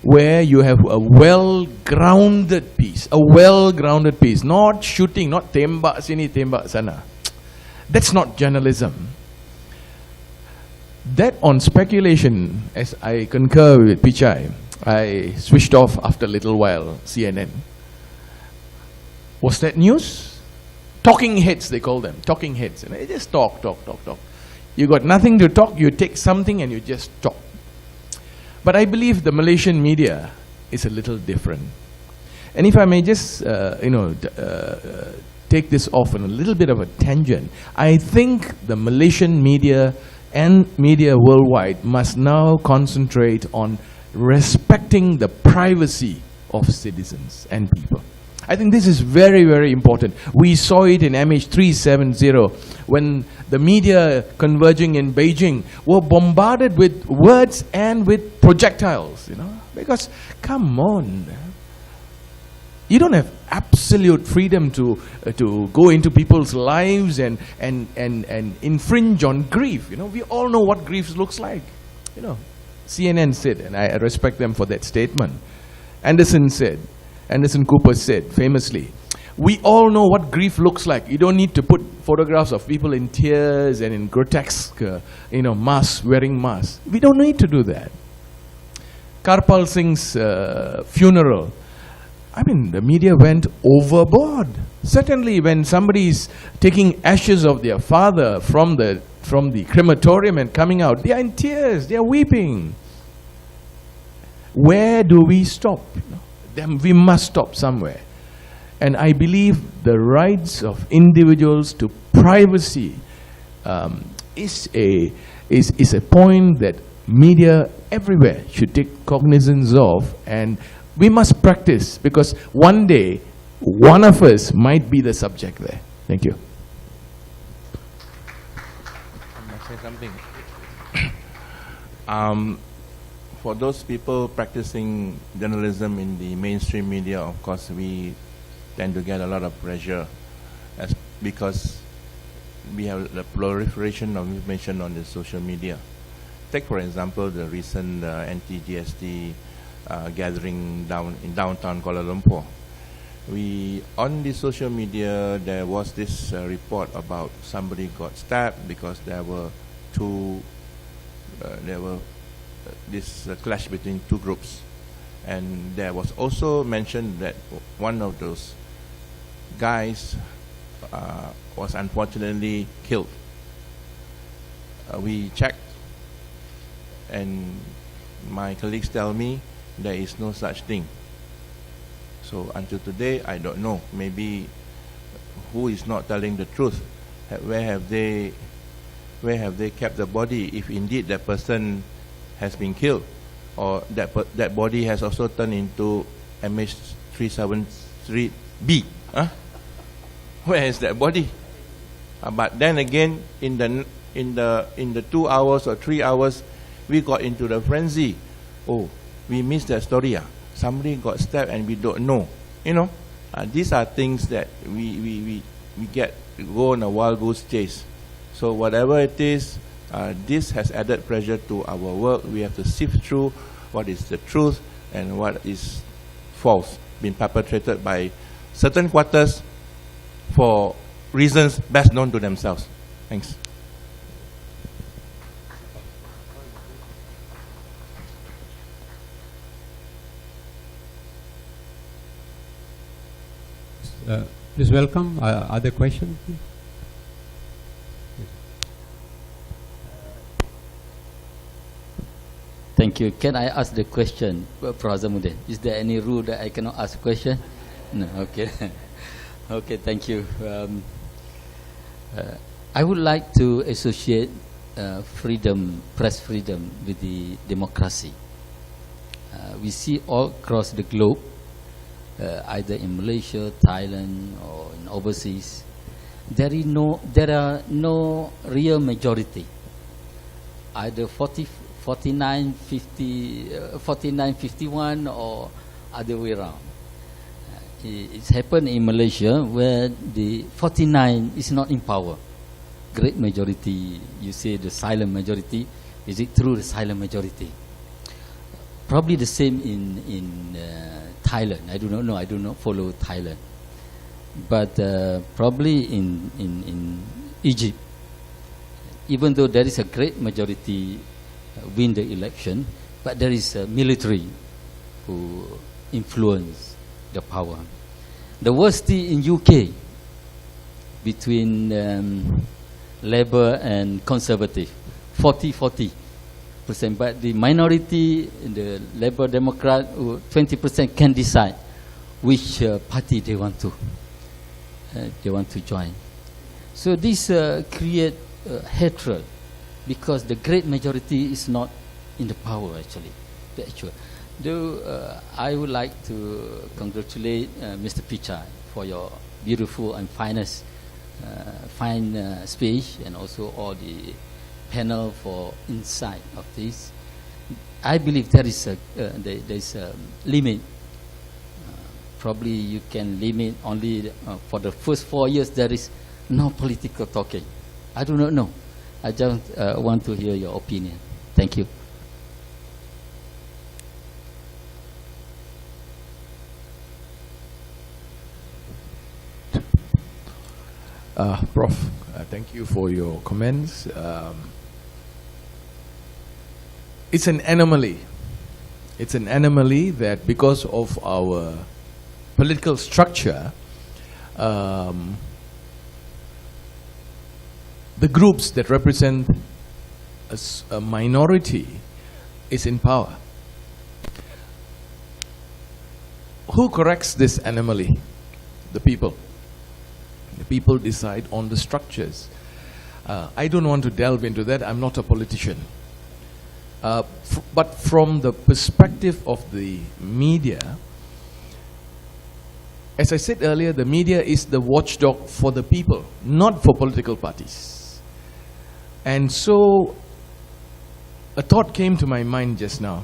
where you have a well-grounded piece, not shooting, not tembak sini, tembak sana. That's not journalism. That on speculation, as I concur with Pichai, I switched off after a little while, CNN. Was that news? Talking heads, they call them, talking heads. And they just talk. You got nothing to talk, you take something and you just talk. But I believe the Malaysian media is a little different. And if I may just, take this off on a little bit of a tangent, I think the Malaysian media and media worldwide must now concentrate on respecting the privacy of citizens and people. I think this is very, very important. We saw it in MH370 when the media converging in Beijing were bombarded with words and with projectiles, because come on, you don't have absolute freedom to go into people's lives and infringe on grief. We all know what grief looks like. CNN said, and I respect them for that statement. Anderson Cooper said famously, we all know what grief looks like. You don't need to put photographs of people in tears and in grotesque, masks, wearing masks. We don't need to do that. Karpal Singh's funeral, I mean, the media went overboard. Certainly, when somebody is taking ashes of their father from the crematorium and coming out, they are in tears, they are weeping. Where do we stop? Then we must stop somewhere. And I believe the rights of individuals to privacy is a point that media everywhere should take cognizance of, and we must practice, because one day one of us might be the subject there. Thank you. I must say something. For those people practicing journalism in the mainstream media, of course, we tend to get a lot of pressure because we have the proliferation of information on the social media. Take, for example, the recent anti-GST gathering in downtown Kuala Lumpur. On the social media, there was this report about somebody got stabbed because there were this clash between two groups. And there was also mentioned that one of those guys was unfortunately killed. We checked, and my colleagues tell me there is no such thing. So until today, I don't know. Maybe who is not telling the truth? Where have they kept the body? If indeed that person has been killed, or that body has also turned into MH373B. Where is that body? But then again, in the 2 hours or 3 hours, we got into the frenzy. Oh, we missed that story. Somebody got stabbed and we don't know. You know, these are things that we go on a wild goose chase. So whatever it is, this has added pressure to our work. We have to sift through what is the truth and what is false, being perpetrated by certain quarters for reasons best known to themselves. Thanks. Please welcome. Other questions? Thank you. Can I ask the question, Prof. Azmuddin? Is there any rule that I cannot ask a question? No. Okay. Okay. Thank you. I would like to associate freedom, press freedom, with the democracy. We see all across the globe, either in Malaysia, Thailand, or in overseas, there are no real majority. Either 49-51 or other way around. It's happened in Malaysia where the 49 is not in power. Great majority, you say the silent majority. Is it true, the silent majority? Probably the same in Thailand. I do not know. I do not follow Thailand. But probably in Egypt, even though there is a great majority win the election, but there is a military who influence the power. The worst in UK between Labour and Conservative, 40%, but the minority, the Labour Democrat, 20% can decide which party they want to join. So this create hatred, because the great majority is not in the power actually. Though I would like to congratulate Mr. Pichai for your beautiful and fine speech, and also all the panel for insight of this. I believe there is a limit. Probably you can limit only for the first 4 years. There is no political talking. I do not know. I just want to hear your opinion. Thank you. Prof, thank you for your comments. It's an anomaly. It's an anomaly that because of our political structure, the groups that represent a minority is in power. Who corrects this anomaly? The people. The people decide on the structures. I don't want to delve into that. I'm not a politician. But from the perspective of the media, as I said earlier, the media is the watchdog for the people, not for political parties. And so a thought came to my mind just now.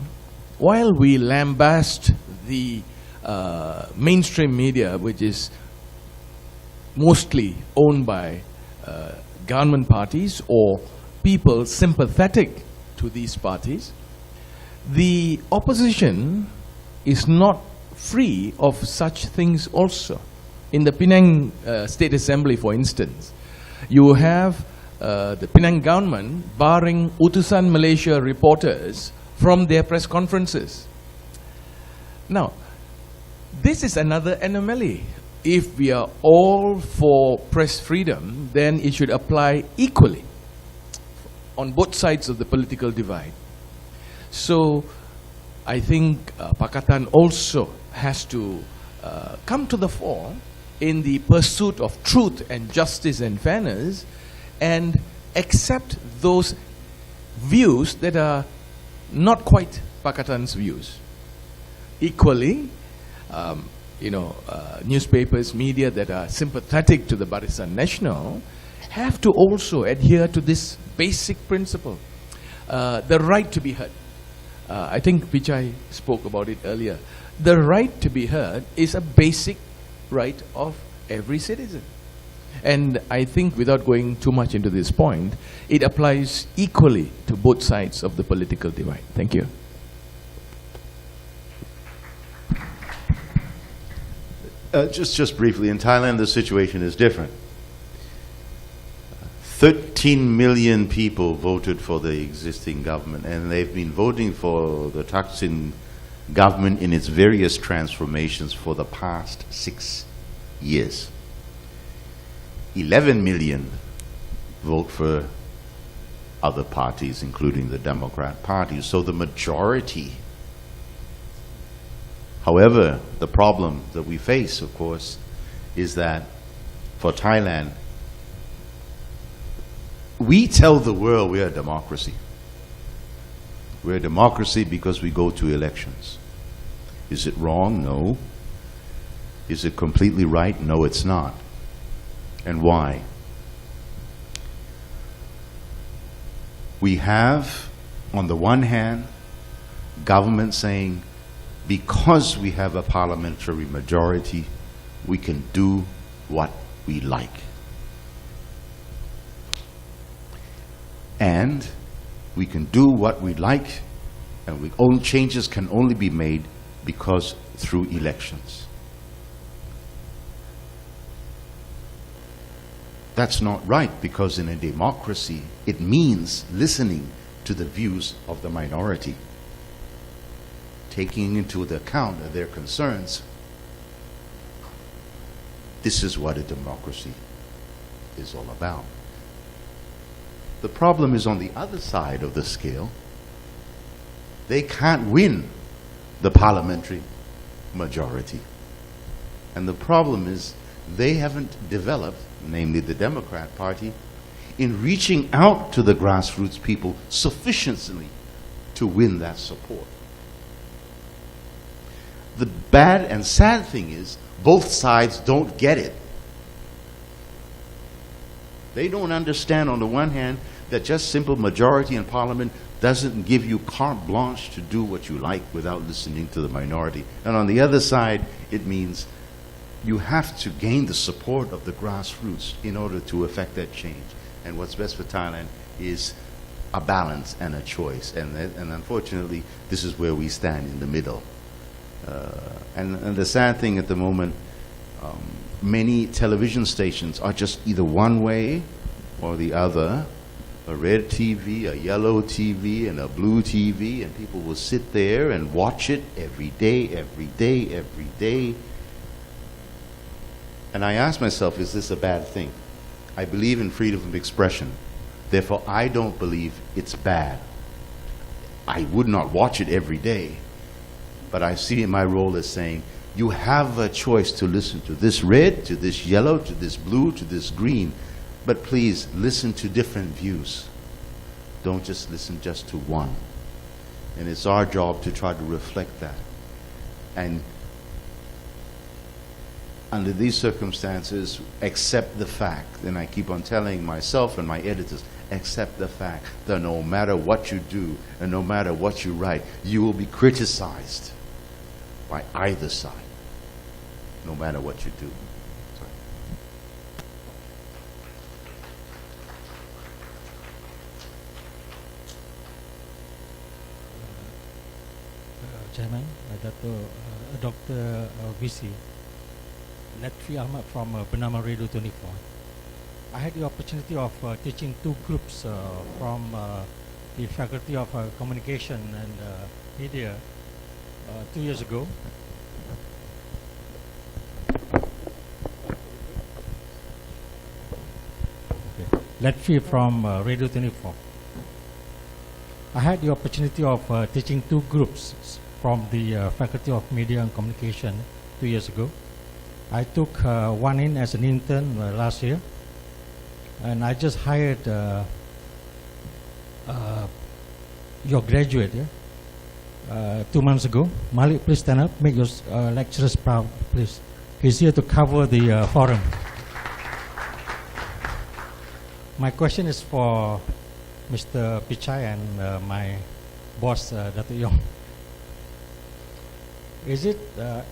While we lambast the mainstream media, which is mostly owned by government parties or people sympathetic to these parties, the opposition is not free of such things also. In the Penang State Assembly, for instance, you have the Penang government barring Utusan Malaysia reporters from their press conferences. Now, this is another anomaly. If we are all for press freedom, then it should apply equally on both sides of the political divide. So I think Pakatan also has to come to the fore in the pursuit of truth and justice and fairness, and accept those views that are not quite Pakatan's views. Equally, newspapers, media that are sympathetic to the Barisan Nasional have to also adhere to this basic principle, the right to be heard. I think Pichai spoke about it earlier. The right to be heard is a basic right of every citizen. And I think, without going too much into this point, it applies equally to both sides of the political divide. Thank you. Just briefly, in Thailand the situation is different. 13 million people voted for the existing government, and they've been voting for the Thaksin government in its various transformations for the past 6 years. 11 million vote for other parties, including the Democrat Party, so the majority. However, the problem that we face, of course, is that for Thailand, we tell the world we are a democracy. We're a democracy because we go to elections. Is it wrong? No. Is it completely right? No, it's not. And why? We have, on the one hand, government saying, because we have a parliamentary majority, we can do what we like. And we can do what we like, and all changes can only be made because through elections. That's not right, because in a democracy, it means listening to the views of the minority, taking into account their concerns. This is what a democracy is all about. The problem is on the other side of the scale. They can't win the parliamentary majority. And the problem is they haven't developed, namely the Democrat Party, in reaching out to the grassroots people sufficiently to win that support. The bad and sad thing is both sides don't get it. They don't understand, on the one hand, that just simple majority in parliament doesn't give you carte blanche to do what you like without listening to the minority. And on the other side, it means you have to gain the support of the grassroots in order to effect that change. And what's best for Thailand is a balance and a choice. And unfortunately, this is where we stand in the middle. And the sad thing at the moment, many television stations are just either one way or the other. A red TV, a yellow TV, and a blue TV, and people will sit there and watch it every day, every day, every day. And I asked myself, is this a bad thing? I believe in freedom of expression. Therefore, I don't believe it's bad. I would not watch it every day. But I see my role as saying, you have a choice to listen to this red, to this yellow, to this blue, to this green. But please, listen to different views. Don't just listen just to one. And it's our job to try to reflect that. And under these circumstances, accept the fact, and I keep on telling myself and my editors, accept the fact that no matter what you do and no matter what you write, you will be criticized by either side, no matter what you do. Sorry. Chairman, Dr. VC, Latvi Ahmad from Bernama Radio 24. I had the opportunity of teaching two groups from the Faculty of Communication and Media 2 years ago. Okay. Latvi from Radio 24. I had the opportunity of teaching two groups from the Faculty of Media and Communication 2 years ago. I took one in as an intern last year, and I just hired your graduate 2 months ago. Malik, please stand up. Make your lecturers proud, please. He's here to cover the forum. My question is for Mr. Pichai and my boss, Datuk Yong. Is it,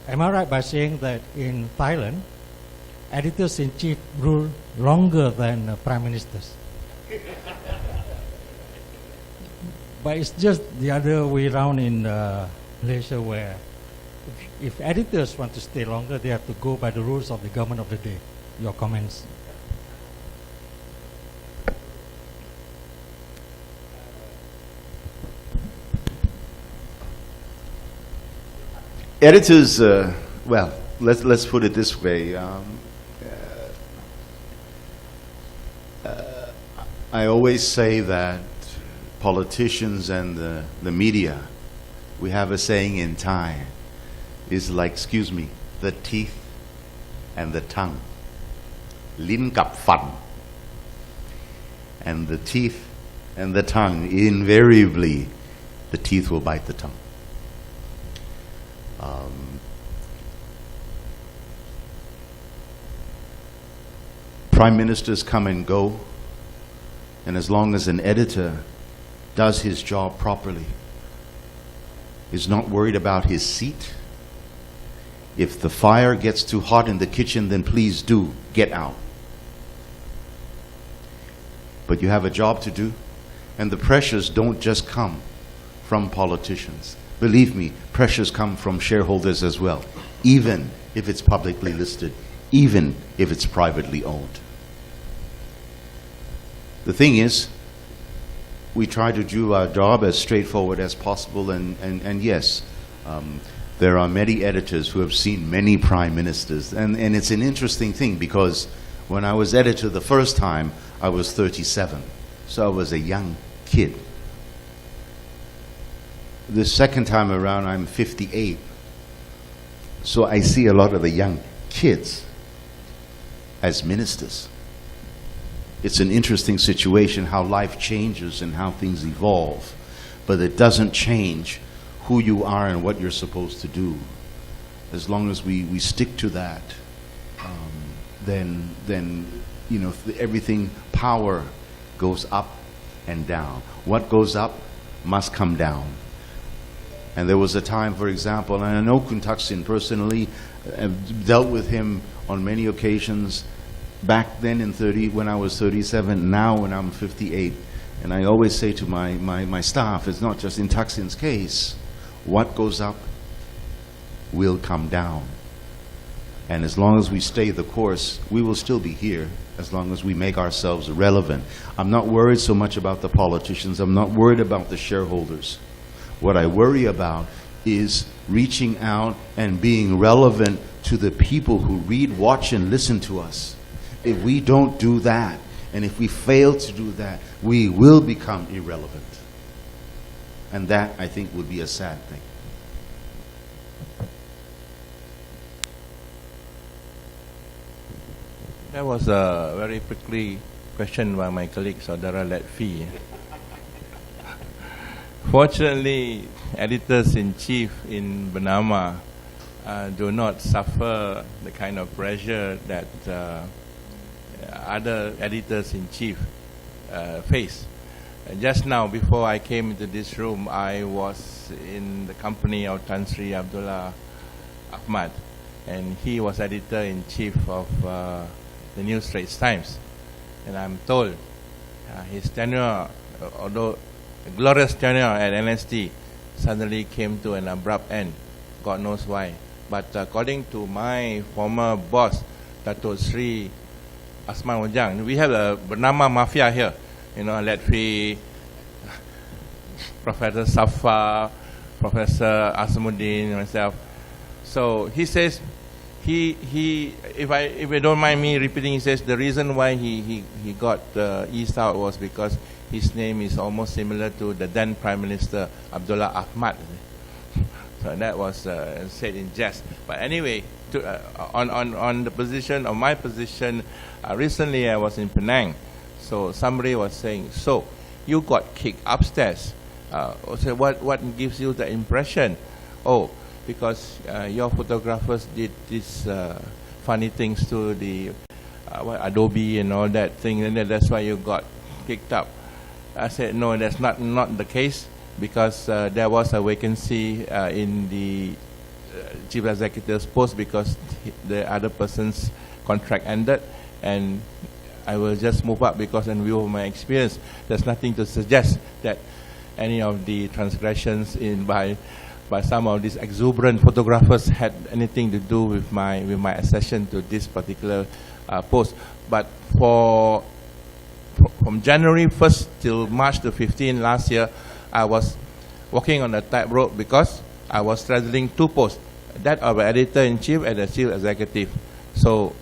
am I right by saying that in Thailand, editors-in-chief rule longer than prime ministers? But it's just the other way around in Malaysia, where if editors want to stay longer, they have to go by the rules of the government of the day. Your comments? Editors, well, let's put it this way. I always say that politicians and the media, we have a saying in Thai, is like, excuse me, the teeth and the tongue. Lin kap fan. And the teeth and the tongue, invariably, the teeth will bite the tongue. Prime ministers come and go, and as long as an editor does his job properly, is not worried about his seat, if the fire gets too hot in the kitchen, then please do get out. But you have a job to do, and the pressures don't just come from politicians. Believe me, pressures come from shareholders as well, even if it's publicly listed, even if it's privately owned. The thing is, we try to do our job as straightforward as possible, and yes, there are many editors who have seen many prime ministers, and it's an interesting thing, because when I was editor the first time, I was 37, so I was a young kid. The second time around, I'm 58, so I see a lot of the young kids as ministers. It's an interesting situation, how life changes and how things evolve, but it doesn't change who you are and what you're supposed to do. As long as we stick to that, then you know, everything, power goes up and down. What goes up must come down. And there was a time, for example, and I know Kun Thaksin personally, I've dealt with him on many occasions, back then when I was 37, now when I'm 58. And I always say to my staff, it's not just in Thaksin's case, what goes up will come down. And as long as we stay the course, we will still be here, as long as we make ourselves relevant. I'm not worried so much about the politicians, I'm not worried about the shareholders. What I worry about is reaching out and being relevant to the people who read, watch, and listen to us. If we don't do that, and if we fail to do that, we will become irrelevant. And that, I think, would be a sad thing. That was a very prickly question by my colleague Saudara Letfi. Fortunately, editors-in-chief in Bernama do not suffer the kind of pressure that other editors-in-chief face. Just now, before I came into this room, I was in the company of Tan Sri Abdullah Ahmad, and he was editor-in-chief of the New Straits Times. And I'm told his tenure, although a glorious tenure at NST, suddenly came to an abrupt end. God knows why. But according to my former boss, Datuk Sri Asman Wajang, we have a Bernama Mafia here. You know, Letfi, Professor Safar, Professor Azmuddin, myself. So he says, if I don't mind me repeating, he says the reason why he got eased out was because his name is almost similar to the then Prime Minister Abdullah Ahmad. So that was said in jest. But anyway, on the position, on my position, recently I was in Penang. So somebody was saying, so you got kicked upstairs. So what gives you the impression? Oh, because your photographers did these funny things to the Adobe and all that thing, and that's why you got kicked up. I said, no, that's not the case, because there was a vacancy in the chief executive's post because the other person's contract ended, and I will just move up because in view of my experience, there's nothing to suggest that any of the transgressions by some of these exuberant photographers had anything to do with my accession to this particular post. But from January 1st till March the 15th last year, I was walking on a tightrope because I was straddling two posts, that of editor-in-chief and the chief executive. So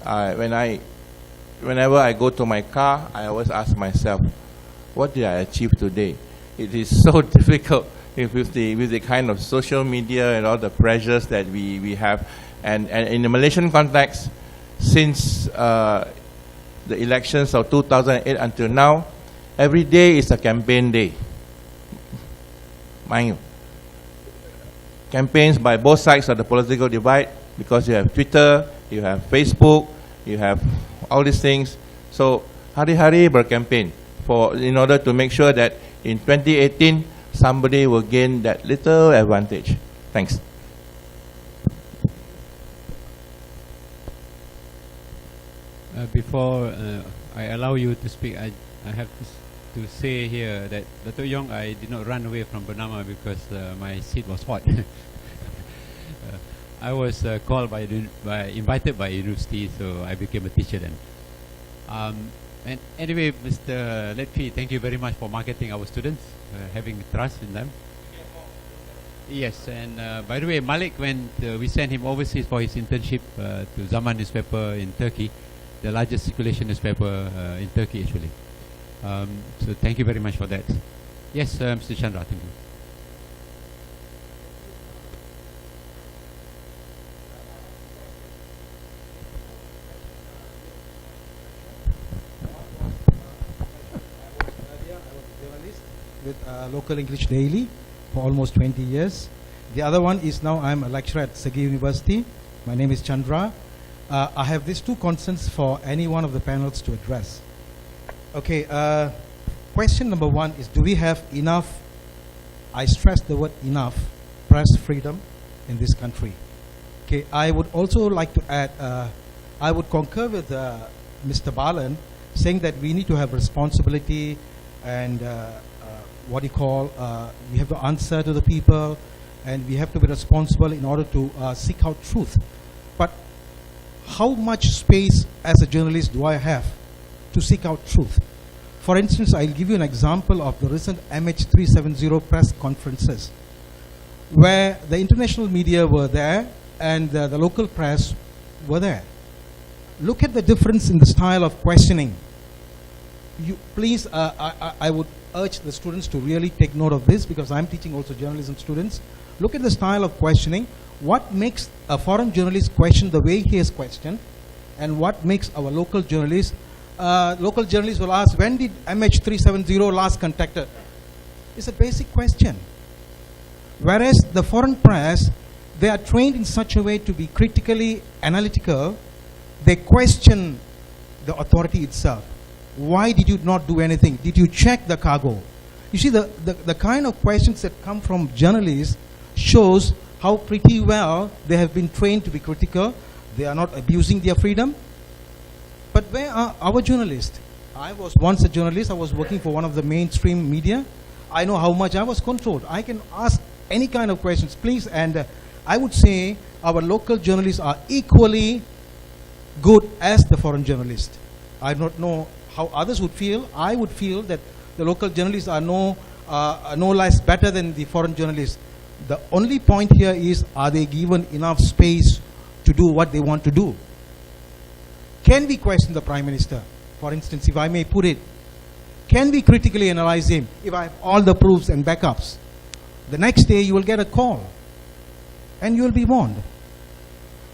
whenever I go to my car, I always ask myself, what did I achieve today? It is so difficult with the kind of social media and all the pressures that we have. And in the Malaysian context, since the elections of 2008 until now, every day is a campaign day. Mind you, campaigns by both sides of the political divide, because you have Twitter, you have Facebook, you have all these things. So hari-hari bercampaign in order to make sure that in 2018 somebody will gain that little advantage. Thanks. Before I allow you to speak, I have to say here that Datuk Yong, I did not run away from Bernama because my seat was hot. I was invited by Universiti, so I became a teacher then. And anyway, Mr. Letfi, thank you very much for marketing our students, having trust in them. Yes, and by the way, Malik, when we sent him overseas for his internship to Zaman newspaper in Turkey, the largest circulation newspaper in Turkey actually. So thank you very much for that. Yes, Mr. Chandra, thank you. With Local English Daily for almost 20 years. The other one is now I'm a lecturer at Segi University. My name is Chandra. I have these two concerns for any one of the panels to address. Okay, question number one is, do we have enough, I stress the word enough, press freedom in this country? Okay, I would also like to add, I would concur with Mr. Balan saying that we need to have responsibility and what do you call, we have to answer to the people and we have to be responsible in order to seek out truth. But how much space as a journalist do I have to seek out truth? For instance, I'll give you an example of the recent MH370 press conferences where the international media were there and the local press were there. Look at the difference in the style of questioning. You please, I would urge the students to really take note of this, because I'm teaching also journalism students. Look at the style of questioning. What makes a foreign journalist question the way he has questioned, and what makes our local journalists will ask, when did MH370 last contacted? It's a basic question. Whereas the foreign press, they are trained in such a way to be critically analytical. They question the authority itself. Why did you not do anything? Did you check the cargo? You see, the kind of questions that come from journalists shows how pretty well they have been trained to be critical. They are not abusing their freedom. But where are our journalists? I was once a journalist. I was working for one of the mainstream media. I know how much I was controlled. I can ask any kind of questions, please. And I would say our local journalists are equally good as the foreign journalists. I don't know how others would feel. I would feel that the local journalists are no less better than the foreign journalists. The only point here is, are they given enough space to do what they want to do? Can we question the Prime Minister? For instance, if I may put it, can we critically analyze him if I have all the proofs and backups? The next day you will get a call and you will be warned.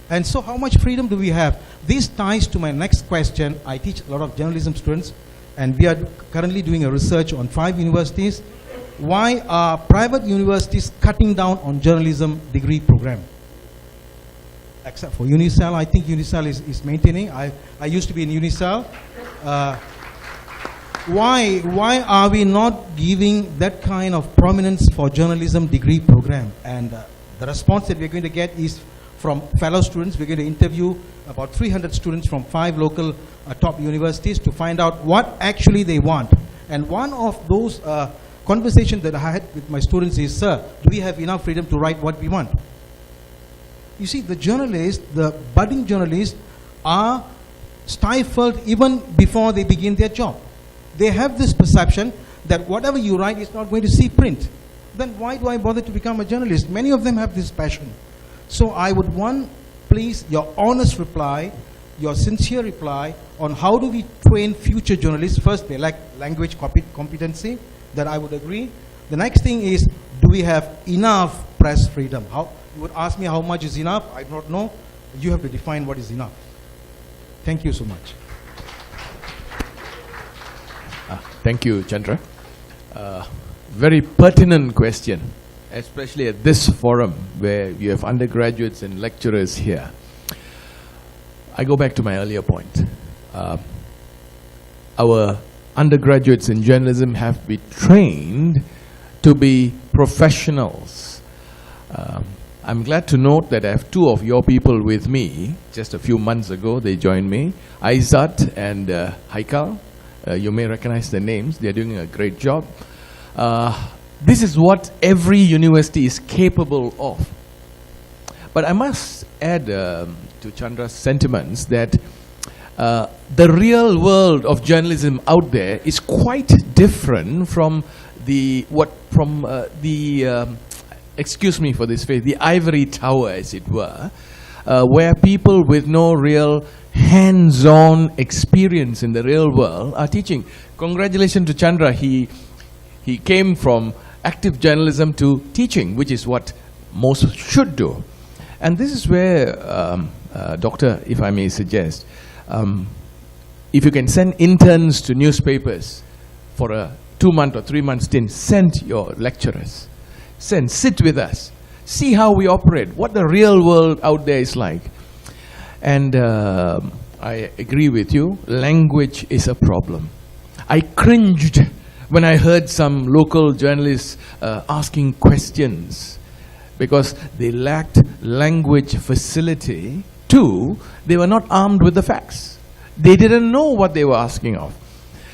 And so how much freedom do we have? This ties to my next question. I teach a lot of journalism students, and we are currently doing a research on 5 universities. Why are private universities cutting down on journalism degree program? Except for Unisel. I think Unisel is maintaining. I used to be in Unisel. Why are we not giving that kind of prominence for journalism degree program? And the response that we're going to get is from fellow students. We're going to interview about 300 students from 5 local top universities to find out what actually they want. And one of those conversations that I had with my students is, sir, do we have enough freedom to write what we want? You see, the journalists, the budding journalists, are stifled even before they begin their job. They have this perception that whatever you write is not going to see print. Then why do I bother to become a journalist? Many of them have this passion. So I would want, please, your honest reply, your sincere reply on how do we train future journalists. First, they lack language competency. That I would agree. The next thing is, do we have enough press freedom? You would ask me how much is enough. I don't know. You have to define what is enough. Thank you so much. Thank you, Chandra. Very pertinent question, especially at this forum where you have undergraduates and lecturers here. I go back to my earlier point. Our undergraduates in journalism have been trained to be professionals. I'm glad to note that I have 2 of your people with me. Just a few months ago, they joined me. Aizat and Haikal. You may recognize their names. They're doing a great job. This is what every university is capable of. But I must add to Chandra's sentiments that the real world of journalism out there is quite different from excuse me for this phrase, the ivory tower, as it were, where people with no real hands-on experience in the real world are teaching. Congratulations to Chandra. He came from active journalism to teaching, which is what most should do. And this is where, Doctor, if I may suggest, if you can send interns to newspapers for a 2-month or 3-month stint, send your lecturers. Sit with us. See how we operate, what the real world out there is like. And I agree with you, language is a problem. I cringed when I heard some local journalists asking questions because they lacked language facility. 2, they were not armed with the facts. They didn't know what they were asking of.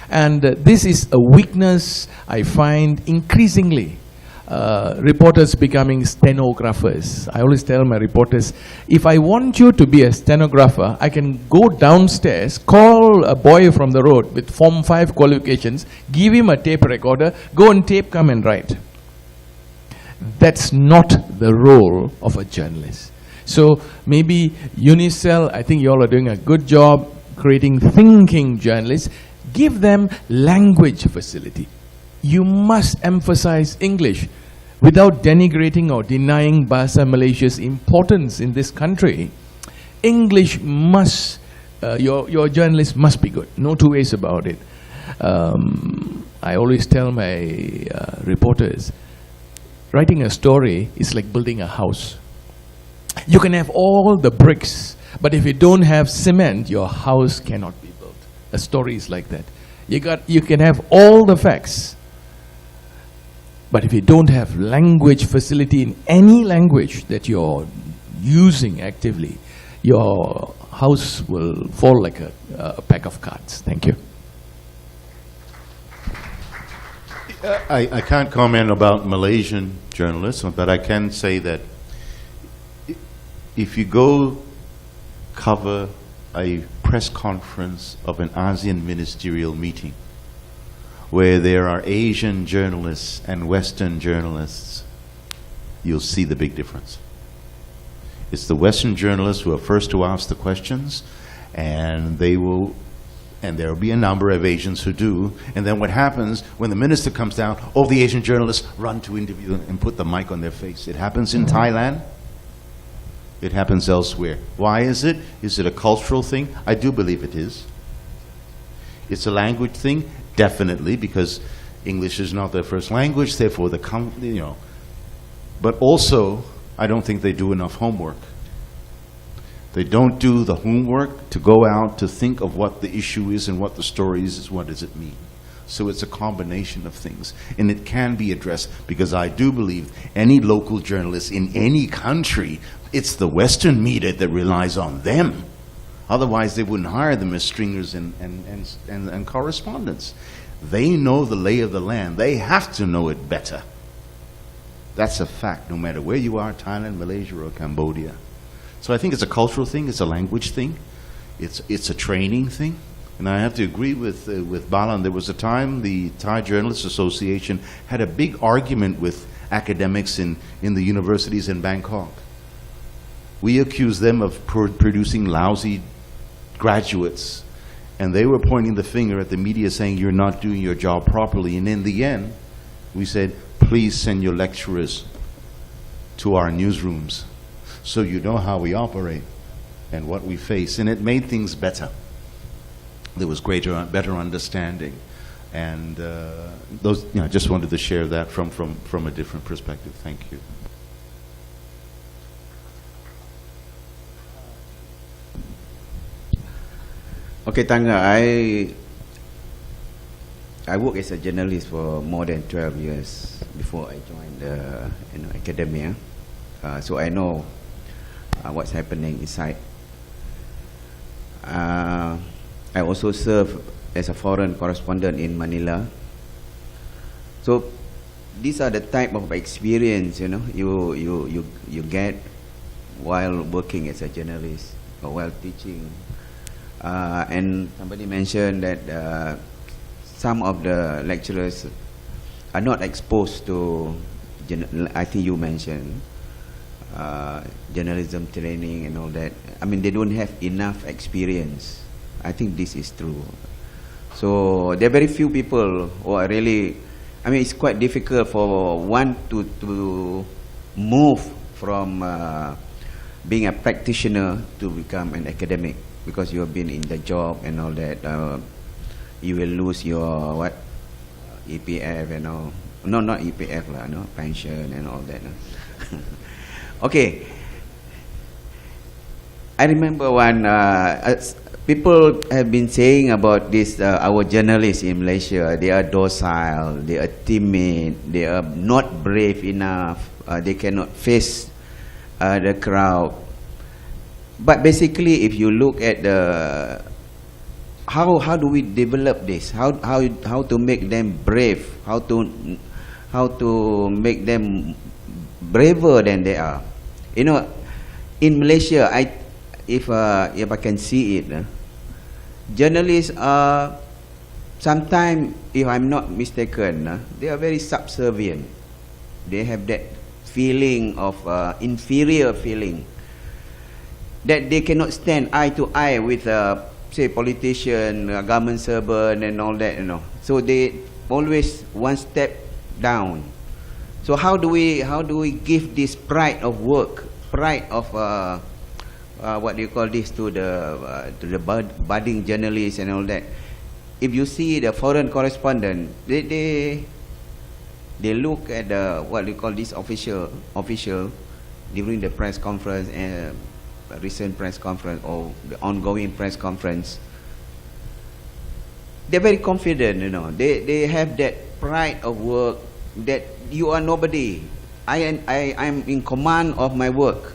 And this is a weakness I find increasingly. Reporters becoming stenographers. I always tell my reporters, if I want you to be a stenographer, I can go downstairs, call a boy from the road with Form 5 qualifications, give him a tape recorder, go and tape, come and write. That's not the role of a journalist. So maybe Unisel, I think you all are doing a good job creating thinking journalists. Give them language facility. You must emphasize English without denigrating or denying Bahasa Malaysia's importance in this country. English must, your journalists must be good. No two ways about it. I always tell my reporters, writing a story is like building a house. You can have all the bricks, but if you don't have cement, your house cannot be built. A story is like that. You can have all the facts, but if you don't have language facility in any language that you're using actively, your house will fall like a pack of cards. Thank you. I can't comment about Malaysian journalists, but I can say that if you go cover a press conference of an ASEAN ministerial meeting where there are Asian journalists and Western journalists, you'll see the big difference. It's the Western journalists who are first to ask the questions, and there will be a number of Asians who do. And then what happens when the minister comes down, all the Asian journalists run to interview them and put the mic on their face. It happens in Thailand. It happens elsewhere. Why is it? Is it a cultural thing? I do believe it is. It's a language thing, definitely, because English is not their first language, therefore but also, I don't think they do enough homework. They don't do the homework to go out to think of what the issue is and what the story is, what does it mean. So it's a combination of things, and it can be addressed, because I do believe any local journalist in any country, it's the Western media that relies on them. Otherwise they wouldn't hire them as stringers and correspondents. They know the lay of the land. They have to know it better. That's a fact, no matter where you are, Thailand, Malaysia, or Cambodia. So I think it's a cultural thing, it's a language thing, it's a training thing. And I have to agree with Balan. There was a time the Thai Journalists Association had a big argument with academics in the universities in Bangkok. We accused them of producing lousy graduates, and they were pointing the finger at the media saying, you're not doing your job properly. And in the end, we said, please send your lecturers to our newsrooms so you know how we operate and what we face. And it made things better. There was better understanding. And I just wanted to share that from a different perspective. Thank you. Okay, Tanga, I worked as a journalist for more than 12 years before I joined the academia. So I know what's happening inside. I also served as a foreign correspondent in Manila. So these are the type of experience you get while working as a journalist or while teaching. And somebody mentioned that some of the lecturers are not exposed to, I think you mentioned, journalism training and all that. I mean, they don't have enough experience. I think this is true. So there are very few people who are really, I mean, it's quite difficult for one to move from being a practitioner to become an academic, because you have been in the job and all that. You will lose your EPF and all. No, not EPF lah, no, pension and all that. Okay. I remember one, people have been saying about this, our journalists in Malaysia, they are docile, they are timid, they are not brave enough, they cannot face the crowd. But basically, if you look at the how do we develop this? How to make them brave? How to make them braver than they are? In Malaysia, if I can see it, journalists are sometimes, if I'm not mistaken, they are very subservient. They have that feeling of inferior feeling. that they cannot stand eye to eye with say politician, government servant and all that, you know. So they always one step down. So how do we give this pride of work, pride of what do you call this, to the budding journalists and all that? If you see the foreign correspondent, they look at the what do you call this official during the press conference and recent press conference or the ongoing press conference. They're very confident, you know. They have that pride of work, that you are nobody. I'm in command of my work.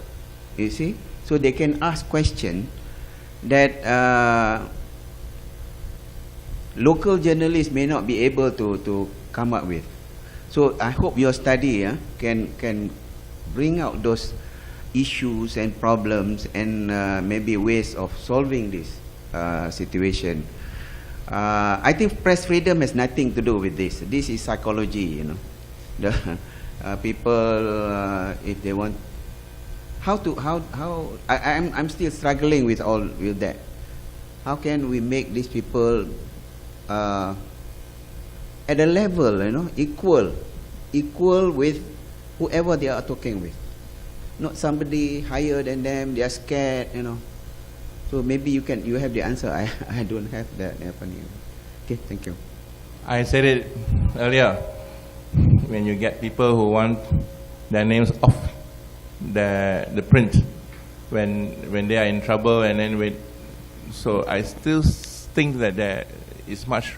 You see, so they can ask questions that local journalists may not be able to come up with. So I hope your study can bring out those issues and problems and maybe ways of solving this situation. I think press freedom has nothing to do with this. This is psychology, you know. The people, if they want, I'm still struggling with that. How can we make these people at a level, you know, equal with whoever they are talking with, not somebody higher than them. They are scared, you know. So maybe you have the answer. I don't have that happening. Okay, thank you. I said it earlier. When you get people who want their names off the print, when they are in trouble, and then so I still think that there is much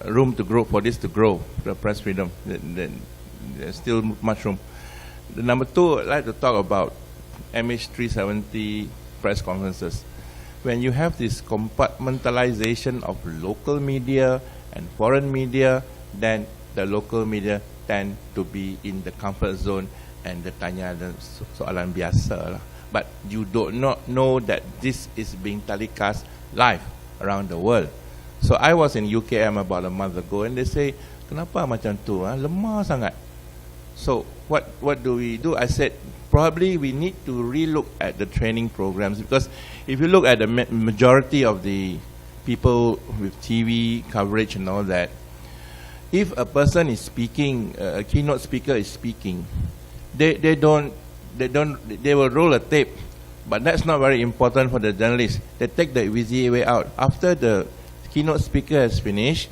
room to grow for this to grow, the press freedom. There's still much room. The number two, I'd like to talk about MH370 press conferences. When you have this compartmentalization of local media and foreign media, then the local media tend to be in the comfort zone and the tanya soalan biasa lah. But you do not know that this is being telecast live around the world. So I was in UKM about a month ago, and they say, kenapa macam tu? Lemah sangat. So what do we do? I said, probably we need to relook at the training programs, because if you look at the majority of the people with TV coverage and all that, if a person is speaking, a keynote speaker is speaking, they will roll a tape, but that's not very important for the journalists. They take the easy way out. After the keynote speaker has finished,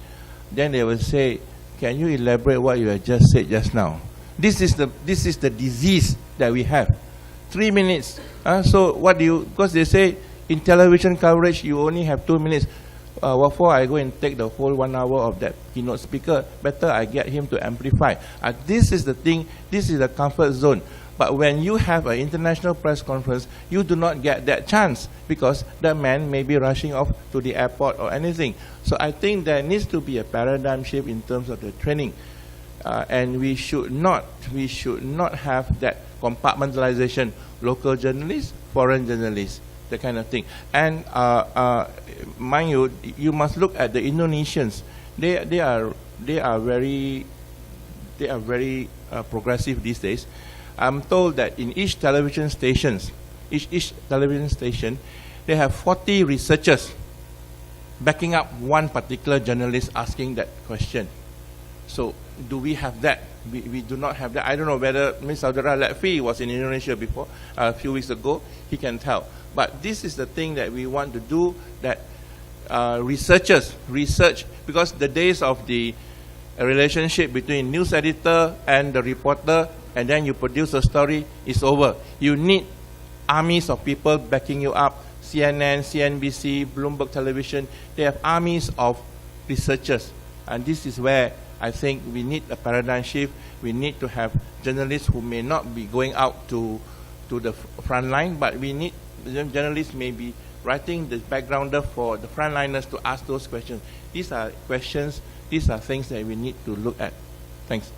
then they will say, can you elaborate what you have just said just now? This is the disease that we have. 3 minutes. So what do you, because they say in television coverage you only have 2 minutes. What for I go and take the whole 1 hour of that keynote speaker? Better I get him to amplify. This is the thing, this is the comfort zone. But when you have an international press conference, you do not get that chance, because the man may be rushing off to the airport or anything. So I think there needs to be a paradigm shift in terms of the training. And we should not have that compartmentalization, local journalists, foreign journalists, that kind of thing. And mind you, you must look at the Indonesians. They are very progressive these days. I'm told that in each television station, they have 40 researchers backing up one particular journalist asking that question. So do we have that? We do not have that. I don't know whether Ms. Saudara Latfi was in Indonesia before, a few weeks ago. He can tell. But this is the thing that we want to do, that research, because the days of the relationship between news editor and the reporter, and then you produce a story, is over. You need armies of people backing you up. CNN, CNBC, Bloomberg Television, they have armies of researchers. And this is where I think we need a paradigm shift. We need to have journalists who may not be going out to the front line, but we need journalists may be writing the backgrounder for the frontliners to ask those questions. These are questions, these are things that we need to look at. Thanks.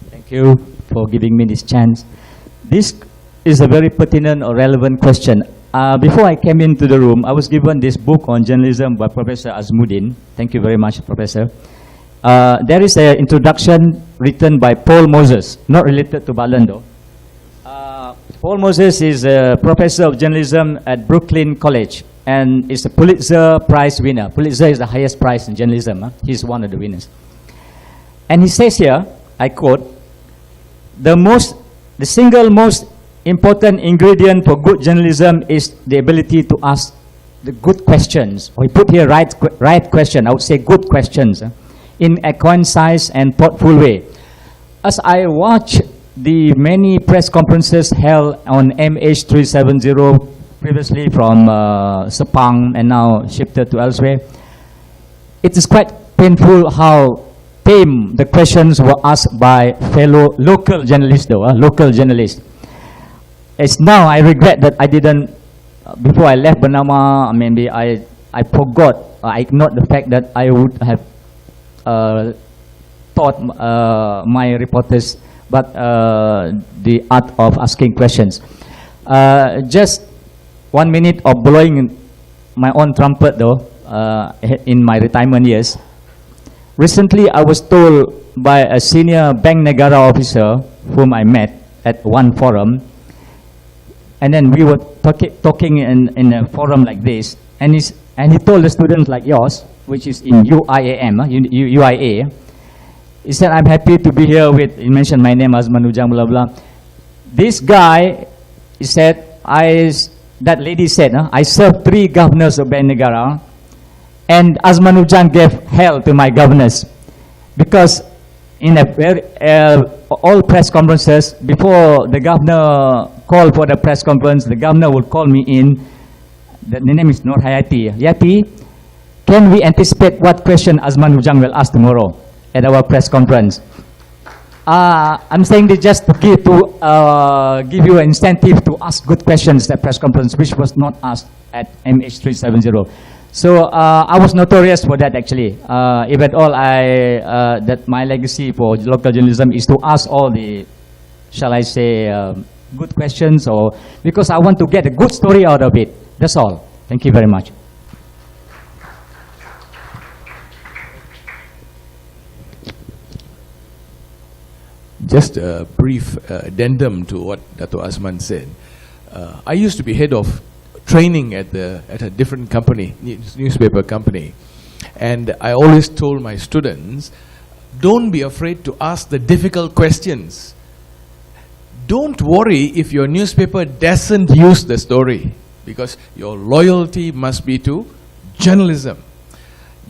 Thank you for giving me this chance. This is a very pertinent or relevant question. Before I came into the room, I was given this book on journalism by Professor Azmuddin. Thank you very much, Professor. There is an introduction written by Paul Moses, not related to Balan though. Paul Moses is a professor of journalism at Brooklyn College and is a Pulitzer Prize winner. Pulitzer is the highest prize in journalism. He's one of the winners. And he says here, I quote, the single most important ingredient for good journalism is the ability to ask the good questions. Or he put here right question, I would say good questions, in a concise and thoughtful way. As I watch the many press conferences held on MH370, previously from Sepang and now shifted to elsewhere, it is quite painful how tame the questions were asked by fellow local journalists though, local journalists. It's now I regret that I didn't, before I left Bernama, maybe I forgot, I ignored the fact that I would have taught my reporters but the art of asking questions. Just 1 minute of blowing my own trumpet though, in my retirement years. Recently I was told by a senior Bank Negara officer whom I met at one forum, and then we were talking in a forum like this, and he told the students like yours, which is in UIA, he said, I'm happy to be here with, he mentioned my name, Azmuddin, blah, blah. This guy, he said, that lady said, I served 3 governors of Bank Negara, and Azmuddin gave hell to my governors. Because in all press conferences, before the governor called for the press conference, the governor would call me in, the name is Nur Hayati. Yati, can we anticipate what question Azmuddin will ask tomorrow at our press conference? I'm saying this just to give you an incentive to ask good questions at press conference, which was not asked at MH370. So I was notorious for that actually. If at all, that my legacy for local journalism is to ask all the, shall I say, good questions, or because I want to get a good story out of it. That's all. Thank you very much. Just a brief addendum to what Datuk Azman said. I used to be head of training at a different company, newspaper company, and I always told my students, don't be afraid to ask the difficult questions. Don't worry if your newspaper doesn't use the story, because your loyalty must be to journalism.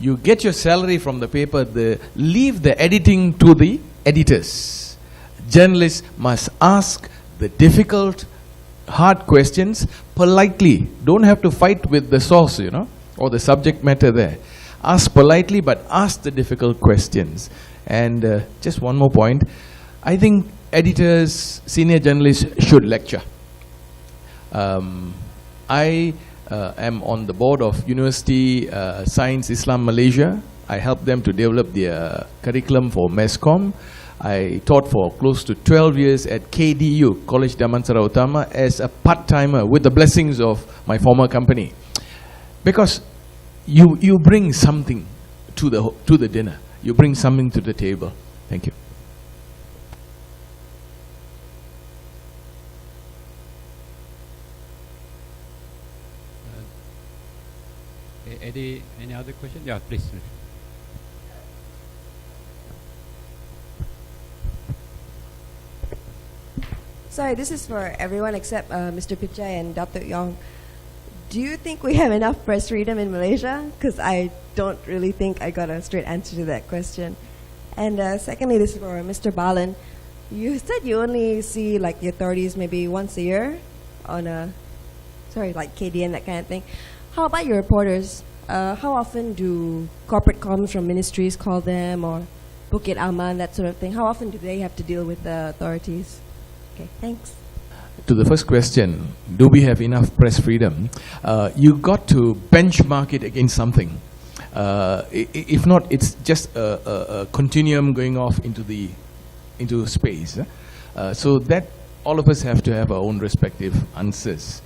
You get your salary from the paper, leave the editing to the editors. Journalists must ask the difficult, hard questions politely. Don't have to fight with the source, or the subject matter there. Ask politely, but ask the difficult questions. And just one more point. I think editors, senior journalists should lecture. I am on the board of Universiti Science Islam Malaysia. I helped them to develop their curriculum for MESCOM. I taught for close to 12 years at KDU, College Damansara Utama, as a part-timer with the blessings of my former company. Because you bring something to the dinner. You bring something to the table. Thank you. Any other question? Yeah, please. Sorry, this is for everyone except Mr. Pichai and Datuk Yong. Do you think we have enough press freedom in Malaysia? Because I don't really think I got a straight answer to that question. And secondly, this is for Mr. Balan. You said you only see like the authorities maybe once a year on like KDN, that kind of thing. How about your reporters? How often do corporate comms from ministries call them, or Bukit Aman, that sort of thing? How often do they have to deal with the authorities? Okay, thanks. To the first question, do we have enough press freedom? You got to benchmark it against something. If not, it's just a continuum going off into space. So that all of us have to have our own respective answers.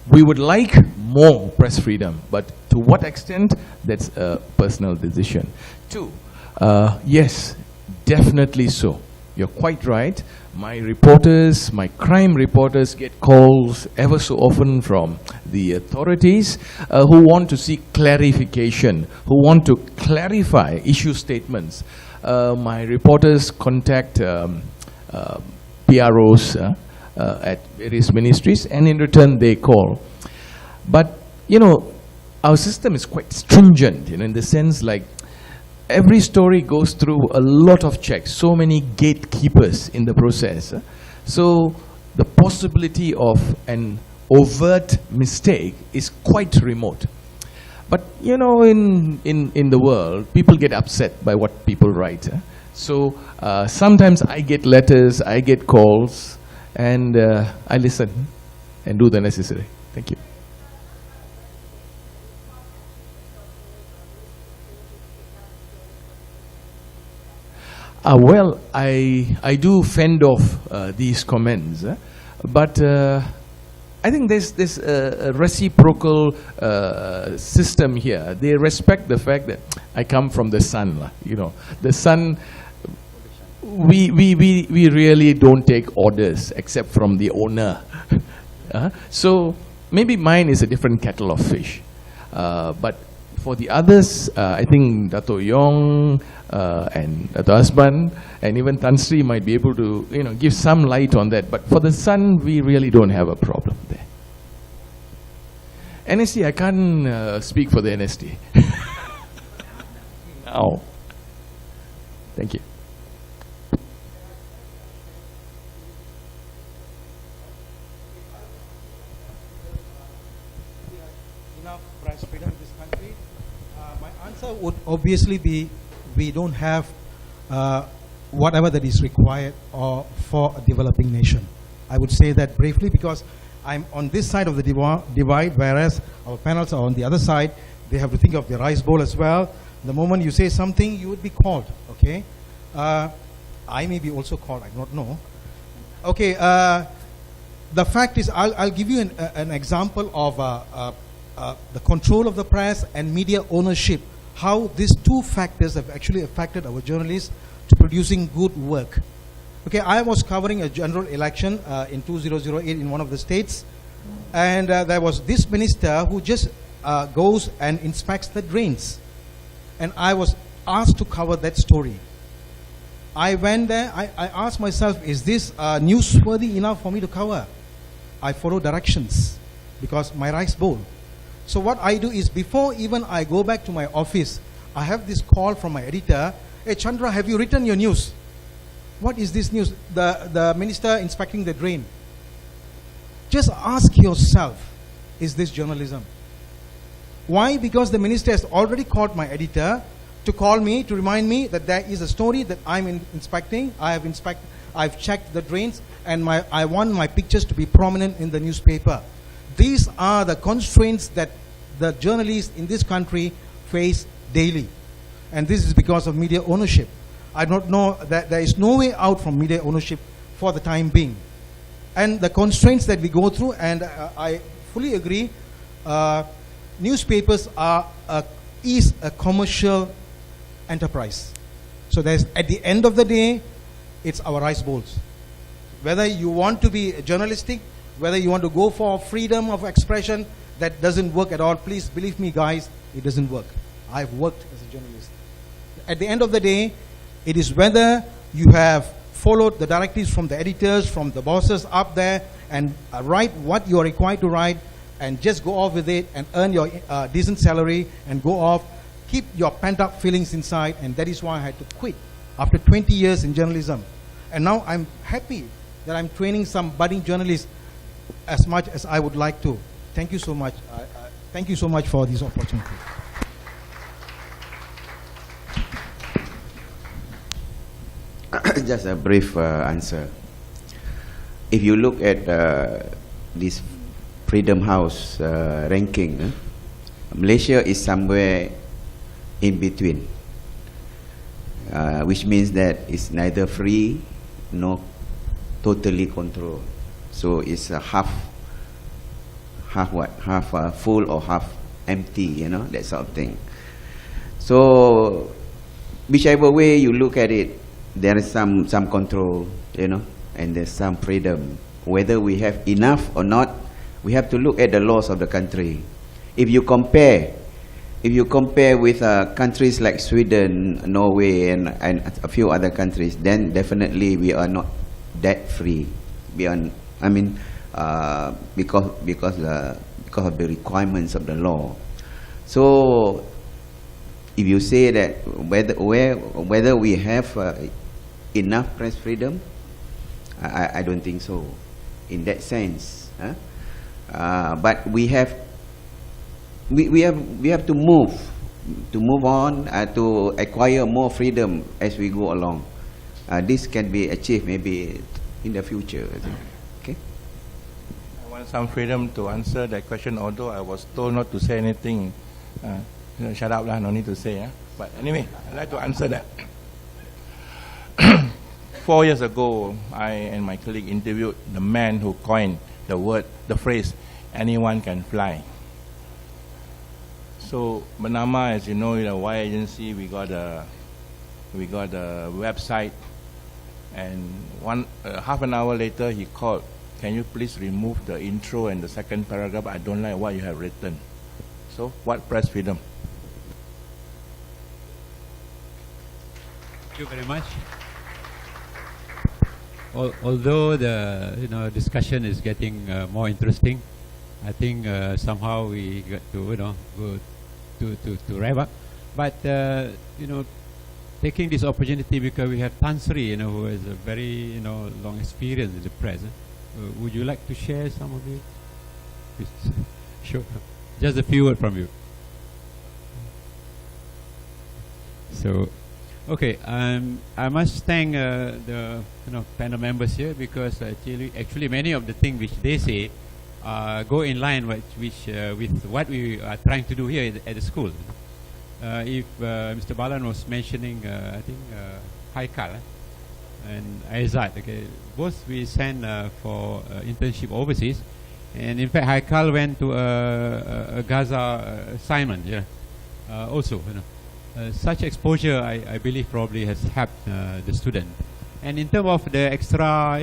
We would like more press freedom, but to what extent, that's a personal decision. 2, yes, definitely so. you're quite right. My reporters, my crime reporters get calls ever so often from the authorities who want to seek clarification, who want to clarify issue statements. My reporters contact PROs at various ministries, and in return they call. But, you know, our system is quite stringent, you know, in the sense like every story goes through a lot of checks, so many gatekeepers in the process. So the possibility of an overt mistake is quite remote. But, you know, in the world, people get upset by what people write. So sometimes I get letters, I get calls, and I listen and do the necessary. Thank you. Well, I do fend off these comments, but I think there's a reciprocal system here. They respect the fact that I come from the sun, you know. The sun, we really don't take orders except from the owner. So maybe mine is a different kettle of fish. But for the others, I think Datuk Yong and Datuk Asban and even Tan Sri might be able to, you know, give some light on that. But for the sun, we really don't have a problem there. NST, I can't speak for the NST. No. Thank you. Enough press freedom in this country? My answer would obviously be we don't have whatever that is required for a developing nation. I would say that briefly because I'm on this side of the divide, whereas our panels are on the other side. They have to think of the rice bowl as well. The moment you say something, you would be called, okay? I may be also called, I don't know. Okay, the fact is, I'll give you an example of the control of the press and media ownership, how these two factors have actually affected our journalists to producing good work. Okay, I was covering a general election in 2008 in one of the states, and there was this minister who just goes and inspects the drains, and I was asked to cover that story. I went there, I asked myself, is this newsworthy enough for me to cover? I follow directions because my rice bowl. So what I do is, before even I go back to my office, I have this call from my editor. Hey Chandra, have you written your news? What is this news? The minister inspecting the drain. Just ask yourself, is this journalism? Why? Because the minister has already called my editor to call me, to remind me that there is a story that I'm inspecting. I've checked the drains, and I want my pictures to be prominent in the newspaper. These are the constraints that the journalists in this country face daily. And this is because of media ownership. I don't know that there is no way out from media ownership for the time being. And the constraints that we go through, and I fully agree, newspapers is a commercial enterprise. So there's, at the end of the day, it's our rice bowls. Whether you want to be journalistic, whether you want to go for freedom of expression, that doesn't work at all. Please believe me, guys, it doesn't work. I've worked as a journalist. At the end of the day, it is whether you have followed the directives from the editors, from the bosses up there, and write what you are required to write, and just go off with it and earn your decent salary and go off. Keep your pent-up feelings inside, and that is why I had to quit after 20 years in journalism. And now I'm happy that I'm training some budding journalists as much as I would like to. Thank you so much. Thank you so much for this opportunity. Just a brief answer. If you look at this Freedom House ranking, Malaysia is somewhere in between, which means that it's neither free nor totally controlled. So it's a half full or half empty, you know, that sort of thing. So whichever way you look at it, there is some control, you know, and there's some freedom. Whether we have enough or not, we have to look at the laws of the country. If you compare with countries like Sweden, Norway, and a few other countries, then definitely we are not that free. Because of the requirements of the law. So, if you say that whether we have enough press freedom, I don't think so. In that sense, but we have to move on to acquire more freedom as we go along. This can be achieved maybe in the future. I think. Okay. I want some freedom to answer that question, although I was told not to say anything. Shut up lah, no need to say. But anyway, I'd like to answer that. 4 years ago, I and my colleague interviewed the man who coined the phrase, anyone can fly. So, Bernama, as you know, in a Y agency, we got a website, and half an hour later, he called, can you please remove the intro and the second paragraph? I don't like what you have written. So, what press freedom? Thank you very much. Although the discussion is getting more interesting, I think somehow we got to go to wrap up. But taking this opportunity, because we have Tan Sri, who has a very long experience in the press. Would you like to share some of it? Sure. Just a few words from you. So, okay. I must thank the panel members here, because actually many of the things which they say go in line with what we are trying to do here at the school. If Mr. Balan was mentioning, I think Haikal and Aizat, okay, both we sent for internship overseas, and in fact Haikal went to a Gaza assignment. Yeah, also such exposure, I believe, probably has helped the student. And in terms of the extra,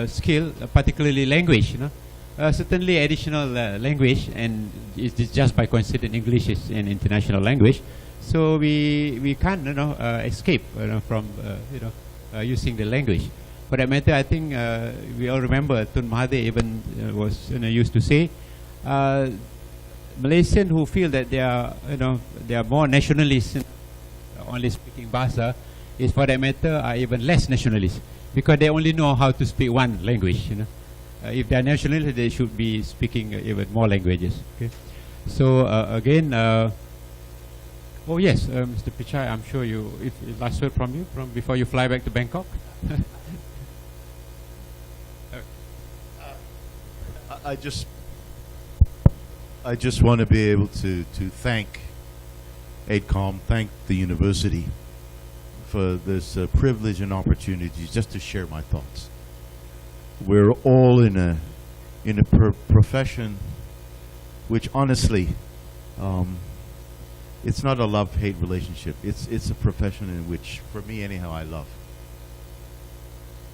skill, particularly language, certainly additional language, and it's just by coincidence English is an international language, so we can't escape from using the language. For that matter, I think we all remember Tun Mahathir even was used to say, Malaysians who feel that they are more nationalists, only speaking Bahasa, is for that matter are even less nationalists, because they only know how to speak one language. If they are nationalists, they should be speaking even more languages. Okay. So again, oh yes, Mr. Pichai, I'm sure if last word from you before you fly back to Bangkok. I just want to be able to thank AIDCOM, thank the university for this privilege and opportunity just to share my thoughts. We're all in a profession which honestly, it's not a love-hate relationship. It's a profession in which, for me anyhow, I love.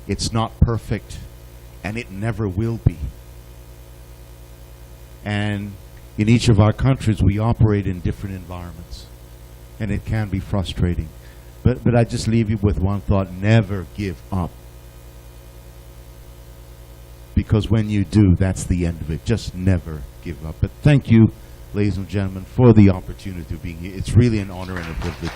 It's not perfect, and it never will be. And in each of our countries, we operate in different environments, and it can be frustrating. But I just leave you with one thought: never give up. Because when you do, that's the end of it. Just never give up. But thank you, ladies and gentlemen, for the opportunity of being here. It's really an honor and a privilege.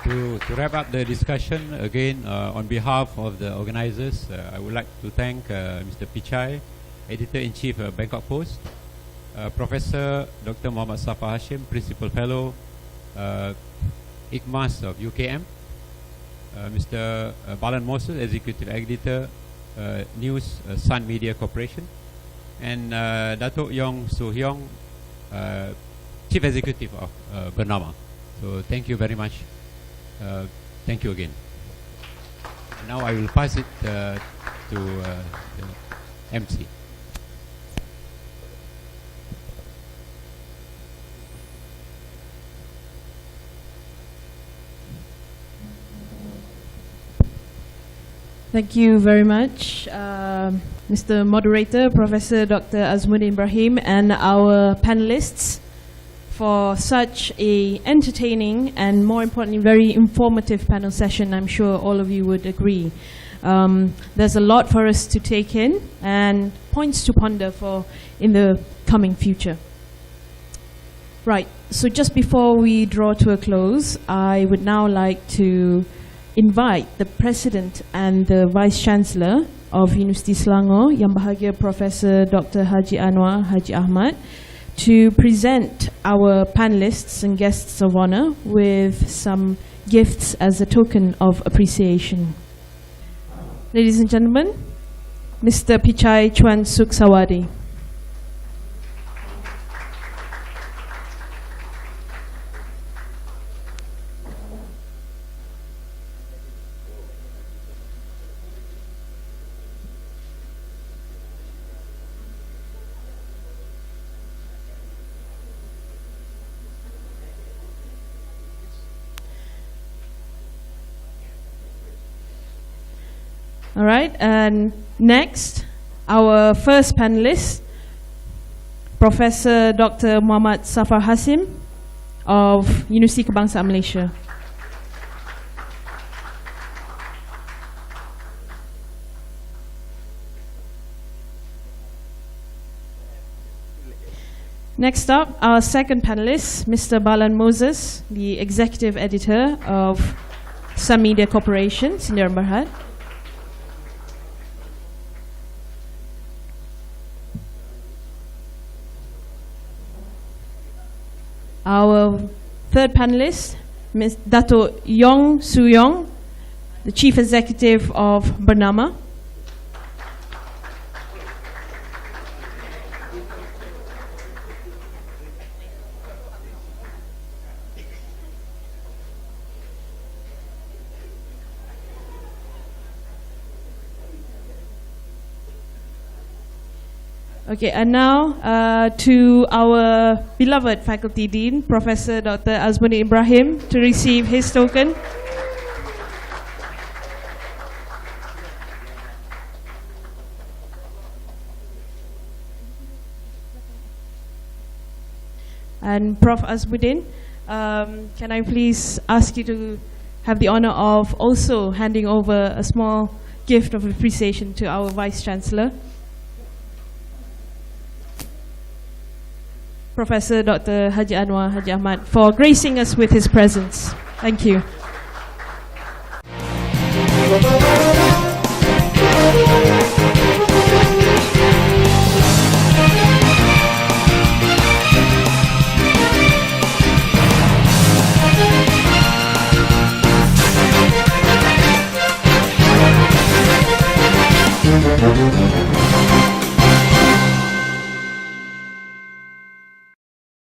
To wrap up the discussion, again, on behalf of the organizers, I would like to thank Mr. Pichai, Editor-in-Chief of Bangkok Post, Professor Dr. Muhammad Safar Hashim, Principal Fellow, IKMAS of UKM, Mr. Balan Moses, Executive Editor, News Sun Media Corporation, and Datuk Yong So Hyong, Chief Executive of Bernama. So thank you very much. Thank you again. Now I will pass it to the MC. Thank you very much, Mr. Moderator, Professor Dr. Azmuddin Ibrahim, and our panelists for such a entertaining and, more importantly, very informative panel session. I'm sure all of you would agree. There's a lot for us to take in and points to ponder for in the coming future. Right, so just before we draw to a close, I would now like to invite the President and the Vice Chancellor of Universiti Selangor, Yang Bahagia Professor Dr. Haji Anwar Haji Ahmad, to present our panelists and guests of honor with some gifts as a token of appreciation. Ladies and gentlemen, Mr. Pichai Chuan Suksawadi. All right, and next, our first panelist, Professor Dr. Muhammad Safar Hashim of Universiti Kebangsaan Malaysia. Next up, our second panelist, Mr. Balan Moses, the Executive Editor of Sun Media Corporation, Sdn Bhd. Our third panelist, Ms. Datuk Yong Su-Yong, the Chief Executive of Bernama. Okay, and now to our beloved Faculty Dean, Professor Dr. Azmuddin Ibrahim, to receive his token. And Prof. Azmuddin, can I please ask you to have the honor of also handing over a small gift of appreciation to our Vice Chancellor, Professor Dr. Haji Anwar Haji Ahmad, for gracing us with his presence. Thank you.